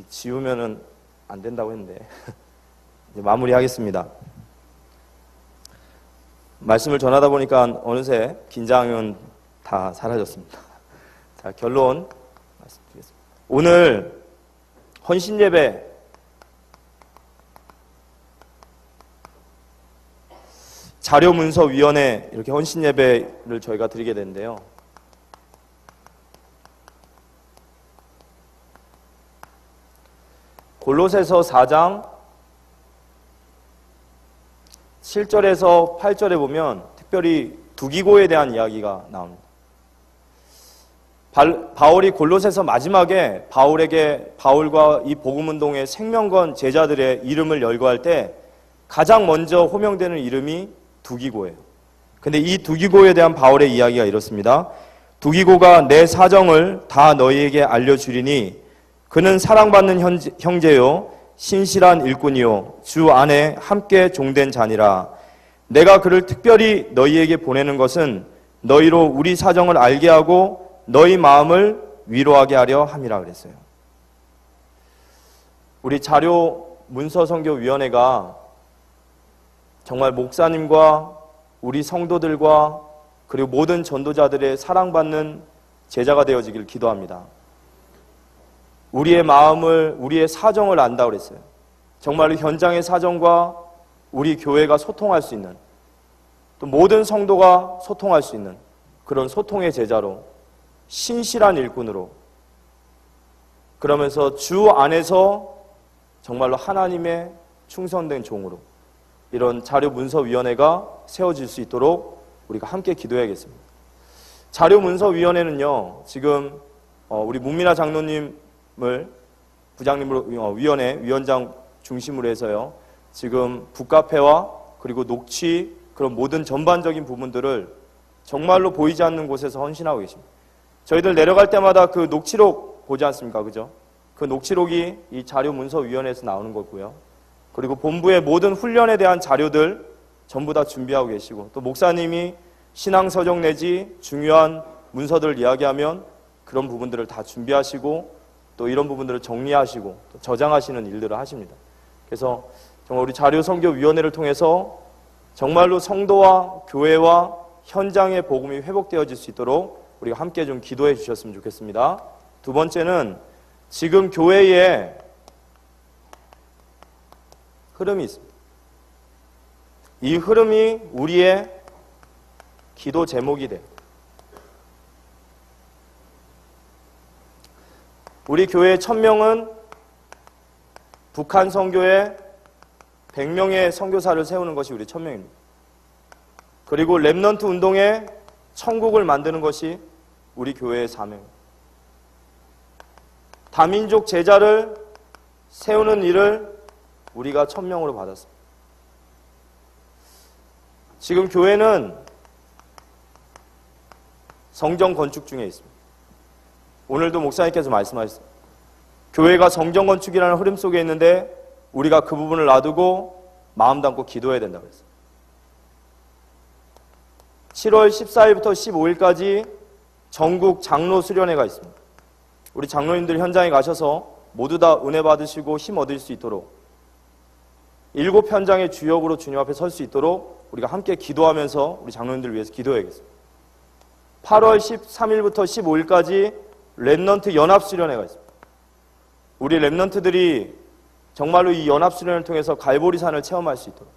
지우면은 안 된다고 했는데 이제 마무리하겠습니다. 말씀을 전하다 보니까 어느새 긴장은 다 사라졌습니다. 자, 결론 말씀드리겠습니다. 오늘 헌신예배 자료문서위원회 이렇게 헌신예배를 저희가 드리게 되는데요. 골로새서 4장 7절에서 8절에 보면 특별히 두기고에 대한 이야기가 나옵니다. 바울이 골로새서 마지막에 바울과 이 복음운동의 생명건 제자들의 이름을 열거할 때 가장 먼저 호명되는 이름이 두기고예요. 근데 이 두기고에 대한 바울의 이야기가 이렇습니다. 두기고가 내 사정을 다 너희에게 알려주리니 그는 사랑받는 형제요 신실한 일꾼이요 주 안에 함께 종된 자니라. 내가 그를 특별히 너희에게 보내는 것은 너희로 우리 사정을 알게 하고 너희 마음을 위로하게 하려 함이라 그랬어요. 우리 자료 문서선교위원회가 정말 목사님과 우리 성도들과 그리고 모든 전도자들의 사랑받는 제자가 되어지길 기도합니다. 우리의 마음을, 우리의 사정을 안다고 그랬어요. 정말로 현장의 사정과 우리 교회가 소통할 수 있는, 또 모든 성도가 소통할 수 있는 그런 소통의 제자로, 신실한 일꾼으로, 그러면서 주 안에서 정말로 하나님의 충성된 종으로 이런 자료문서위원회가 세워질 수 있도록 우리가 함께 기도해야겠습니다. 자료문서위원회는요, 지금 우리 문민아 장로님을 부장님으로 위원회 위원장 중심으로 해서요, 지금 북카페와 그리고 녹취 그런 모든 전반적인 부분들을 정말로 보이지 않는 곳에서 헌신하고 계십니다. 저희들 내려갈 때마다 그 녹취록 보지 않습니까? 그죠? 그 녹취록이 이 자료문서위원회에서 나오는 거고요. 그리고 본부의 모든 훈련에 대한 자료들 전부 다 준비하고 계시고, 또 목사님이 신앙서적 내지 중요한 문서들을 이야기하면 그런 부분들을 다 준비하시고 또 이런 부분들을 정리하시고 또 저장하시는 일들을 하십니다. 그래서 정말 우리 자료선교위원회를 통해서 정말로 성도와 교회와 현장의 복음이 회복되어질 수 있도록 우리가 함께 좀 기도해 주셨으면 좋겠습니다. 두 번째는 지금 교회에 흐름이 있습니다. 이 흐름이 우리의 기도 제목이 돼요. 우리 교회 1000명은 북한 선교에 100명의 선교사를 세우는 것이 우리 1000명입니다. 그리고 렘넌트 운동에 천국을 만드는 것이 우리 교회의 사명입니다. 다민족 제자를 세우는 일을 우리가 1000명으로 받았습니다. 지금 교회는 성전 건축 중에 있습니다. 오늘도 목사님께서 말씀하셨습니다. 교회가 성전 건축이라는 흐름 속에 있는데 우리가 그 부분을 놔두고 마음 담고 기도해야 된다고 했어요. 7월 14일부터 15일까지 전국 장로 수련회가 있습니다. 우리 장로님들 현장에 가셔서 모두 다 은혜 받으시고 힘 얻을 수 있도록 7현장의 주역으로 주님 앞에 설 수 있도록 우리가 함께 기도하면서 우리 장로님들을 위해서 기도해야겠습니다. 8월 13일부터 15일까지 렘넌트 연합수련회가 있습니다. 우리 렘넌트들이 정말로 이 연합수련을 통해서 갈보리산을 체험할 수 있도록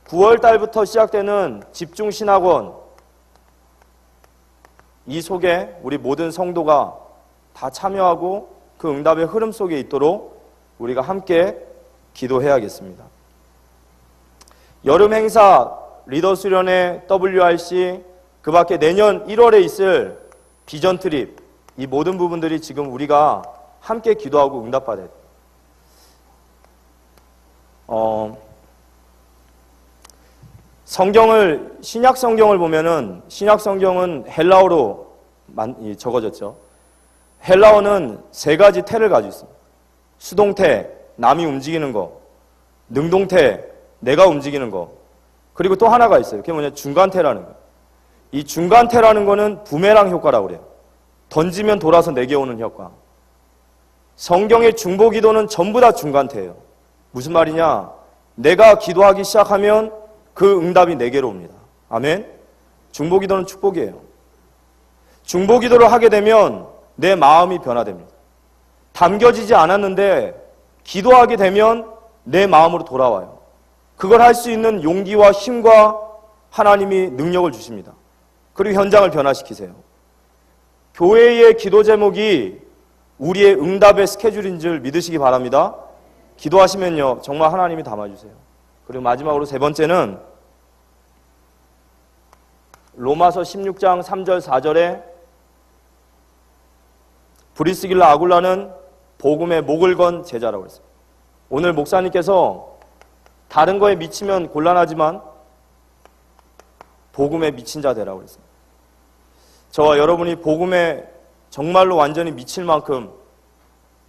9월 달부터 시작되는 집중신학원, 이 속에 우리 모든 성도가 다 참여하고 그 응답의 흐름 속에 있도록 우리가 함께 기도해야겠습니다. 여름 행사, 리더 수련회, WRC, 그 밖에 내년 1월에 있을 비전 트립, 이 모든 부분들이 지금 우리가 함께 기도하고 응답받아야 돼요. 성경을, 신약 성경을 보면은 신약 성경은 헬라어로 적어졌죠. 헬라어는 3가지 태를 가지고 있습니다. 수동태, 남이 움직이는 거, 능동태, 내가 움직이는 거, 그리고 또 하나가 있어요. 그게 뭐냐, 중간태라는 거예요. 이 중간태라는 거는 부메랑 효과라고 그래요. 던지면 돌아서 내게 오는 효과. 성경의 중보기도는 전부 다 중간태예요. 무슨 말이냐, 내가 기도하기 시작하면 그 응답이 내게로 옵니다. 아멘. 중보기도는 축복이에요. 중보기도를 하게 되면 내 마음이 변화됩니다. 담겨지지 않았는데 기도하게 되면 내 마음으로 돌아와요. 그걸 할 수 있는 용기와 힘과 하나님이 능력을 주십니다. 그리고 현장을 변화시키세요. 교회의 기도 제목이 우리의 응답의 스케줄인 줄 믿으시기 바랍니다. 기도하시면요, 정말 하나님이 담아주세요. 그리고 마지막으로 3번째는 로마서 16장 3절 4절에 브리스길라 아굴라는 복음의 목을 건 제자라고 했어요. 오늘 목사님께서 다른 거에 미치면 곤란하지만 복음에 미친 자 되라고 했어요. 저와 여러분이 복음에 정말로 완전히 미칠 만큼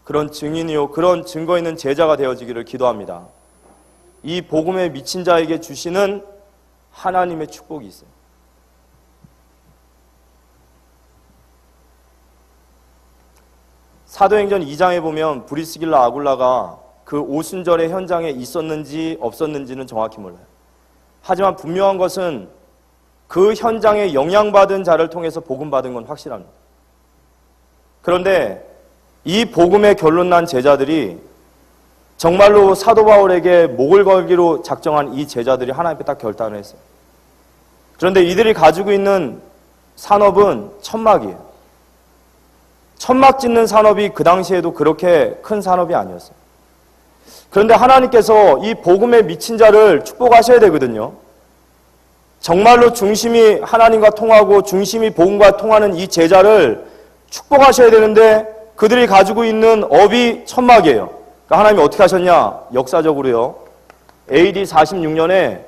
그런 증인이요 그런 증거 있는 제자가 되어지기를 기도합니다. 이 복음에 미친 자에게 주시는 하나님의 축복이 있어요. 사도행전 2장에 보면 브리스길라 아굴라가 그 오순절의 현장에 있었는지 없었는지는 정확히 몰라요. 하지만 분명한 것은 그 현장에 영향받은 자를 통해서 복음받은 건 확실합니다. 그런데 이 복음의 결론난 제자들이 정말로 사도 바울에게 목을 걸기로 작정한 이 제자들이 하나님 앞에 딱 결단을 했어요. 그런데 이들이 가지고 있는 산업은 천막이에요. 천막 짓는 산업이 그 당시에도 그렇게 큰 산업이 아니었어요. 그런데 하나님께서 이 복음에 미친 자를 축복하셔야 되거든요. 정말로 중심이 하나님과 통하고 중심이 복음과 통하는 이 제자를 축복하셔야 되는데 그들이 가지고 있는 업이 천막이에요. 그러니까 하나님이 어떻게 하셨냐? 역사적으로요. AD 46년에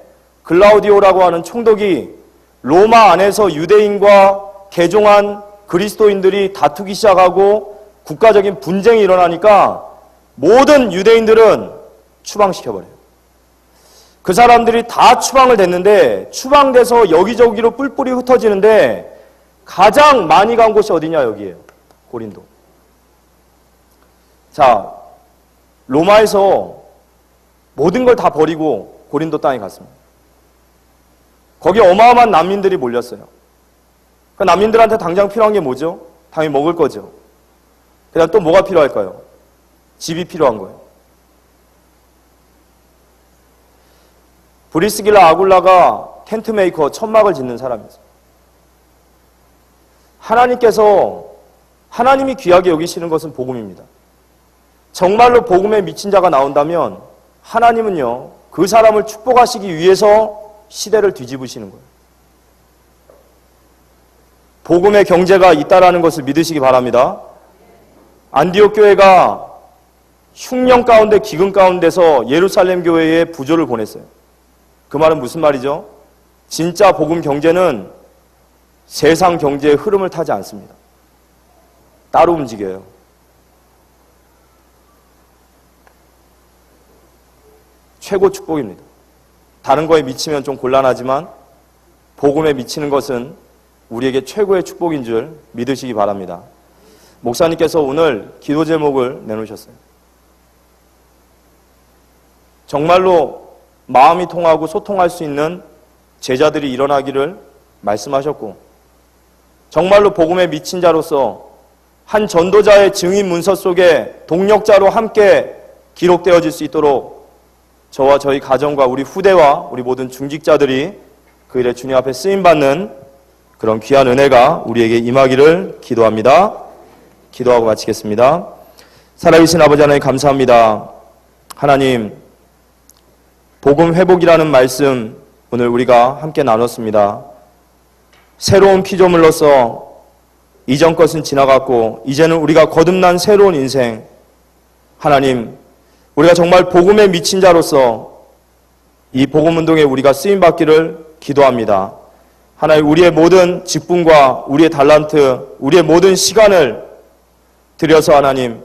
글라우디오라고 하는 총독이 로마 안에서 유대인과 개종한 그리스도인들이 다투기 시작하고 국가적인 분쟁이 일어나니까 모든 유대인들은 추방시켜버려요. 그 사람들이 다 추방을 됐는데 추방돼서 여기저기로 뿔뿔이 흩어지는데 가장 많이 간 곳이 어디냐? 여기에요. 고린도. 자, 로마에서 모든 걸 다 버리고 고린도 땅에 갔습니다. 거기 어마어마한 난민들이 몰렸어요. 그 난민들한테 당장 필요한 게 뭐죠? 당연히 먹을 거죠. 그 다음 또 뭐가 필요할까요? 집이 필요한 거예요. 브리스길라 아굴라가 텐트 메이커, 천막을 짓는 사람이었어요. 하나님이 귀하게 여기시는 것은 복음입니다. 정말로 복음에 미친 자가 나온다면 하나님은요, 그 사람을 축복하시기 위해서 시대를 뒤집으시는 거예요. 복음의 경제가 있다라는 것을 믿으시기 바랍니다. 안디옥 교회가 흉년 가운데 기근 가운데서 예루살렘 교회에 부조를 보냈어요. 그 말은 무슨 말이죠? 진짜 복음 경제는 세상 경제의 흐름을 타지 않습니다. 따로 움직여요. 최고 축복입니다. 다른 거에 미치면 좀 곤란하지만 복음에 미치는 것은 우리에게 최고의 축복인 줄 믿으시기 바랍니다. 목사님께서 오늘 기도 제목을 내놓으셨어요. 정말로 마음이 통하고 소통할 수 있는 제자들이 일어나기를 말씀하셨고 정말로 복음에 미친 자로서 한 전도자의 증인 문서 속에 동력자로 함께 기록되어질 수 있도록 저와 저희 가정과 우리 후대와 우리 모든 중직자들이 그 일에 주님 앞에 쓰임받는 그런 귀한 은혜가 우리에게 임하기를 기도합니다. 기도하고 마치겠습니다. 살아계신 아버지 하나님 감사합니다. 하나님, 복음 회복이라는 말씀 오늘 우리가 함께 나눴습니다. 새로운 피조물로서 이전 것은 지나갔고 이제는 우리가 거듭난 새로운 인생, 하나님, 우리가 정말 복음에 미친 자로서 이 복음운동에 우리가 쓰임받기를 기도합니다. 하나님, 우리의 모든 직분과 우리의 달란트, 우리의 모든 시간을 들여서 하나님,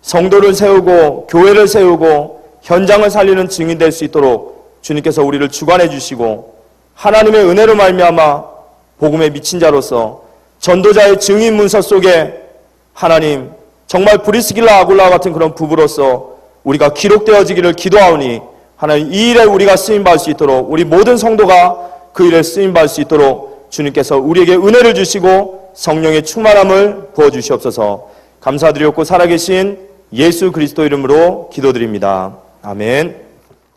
성도를 세우고 교회를 세우고 현장을 살리는 증인 될 수 있도록 주님께서 우리를 주관해 주시고 하나님의 은혜로 말미암아 복음에 미친 자로서 전도자의 증인 문서 속에 하나님, 정말 브리스길라 아굴라 같은 그런 부부로서 우리가 기록되어지기를 기도하오니 하나님, 이 일에 우리가 쓰임받을 수 있도록 우리 모든 성도가 그 일에 쓰임받을 수 있도록 주님께서 우리에게 은혜를 주시고 성령의 충만함을 부어주시옵소서. 감사드리옵고 살아계신 예수 그리스도 이름으로 기도드립니다. 아멘.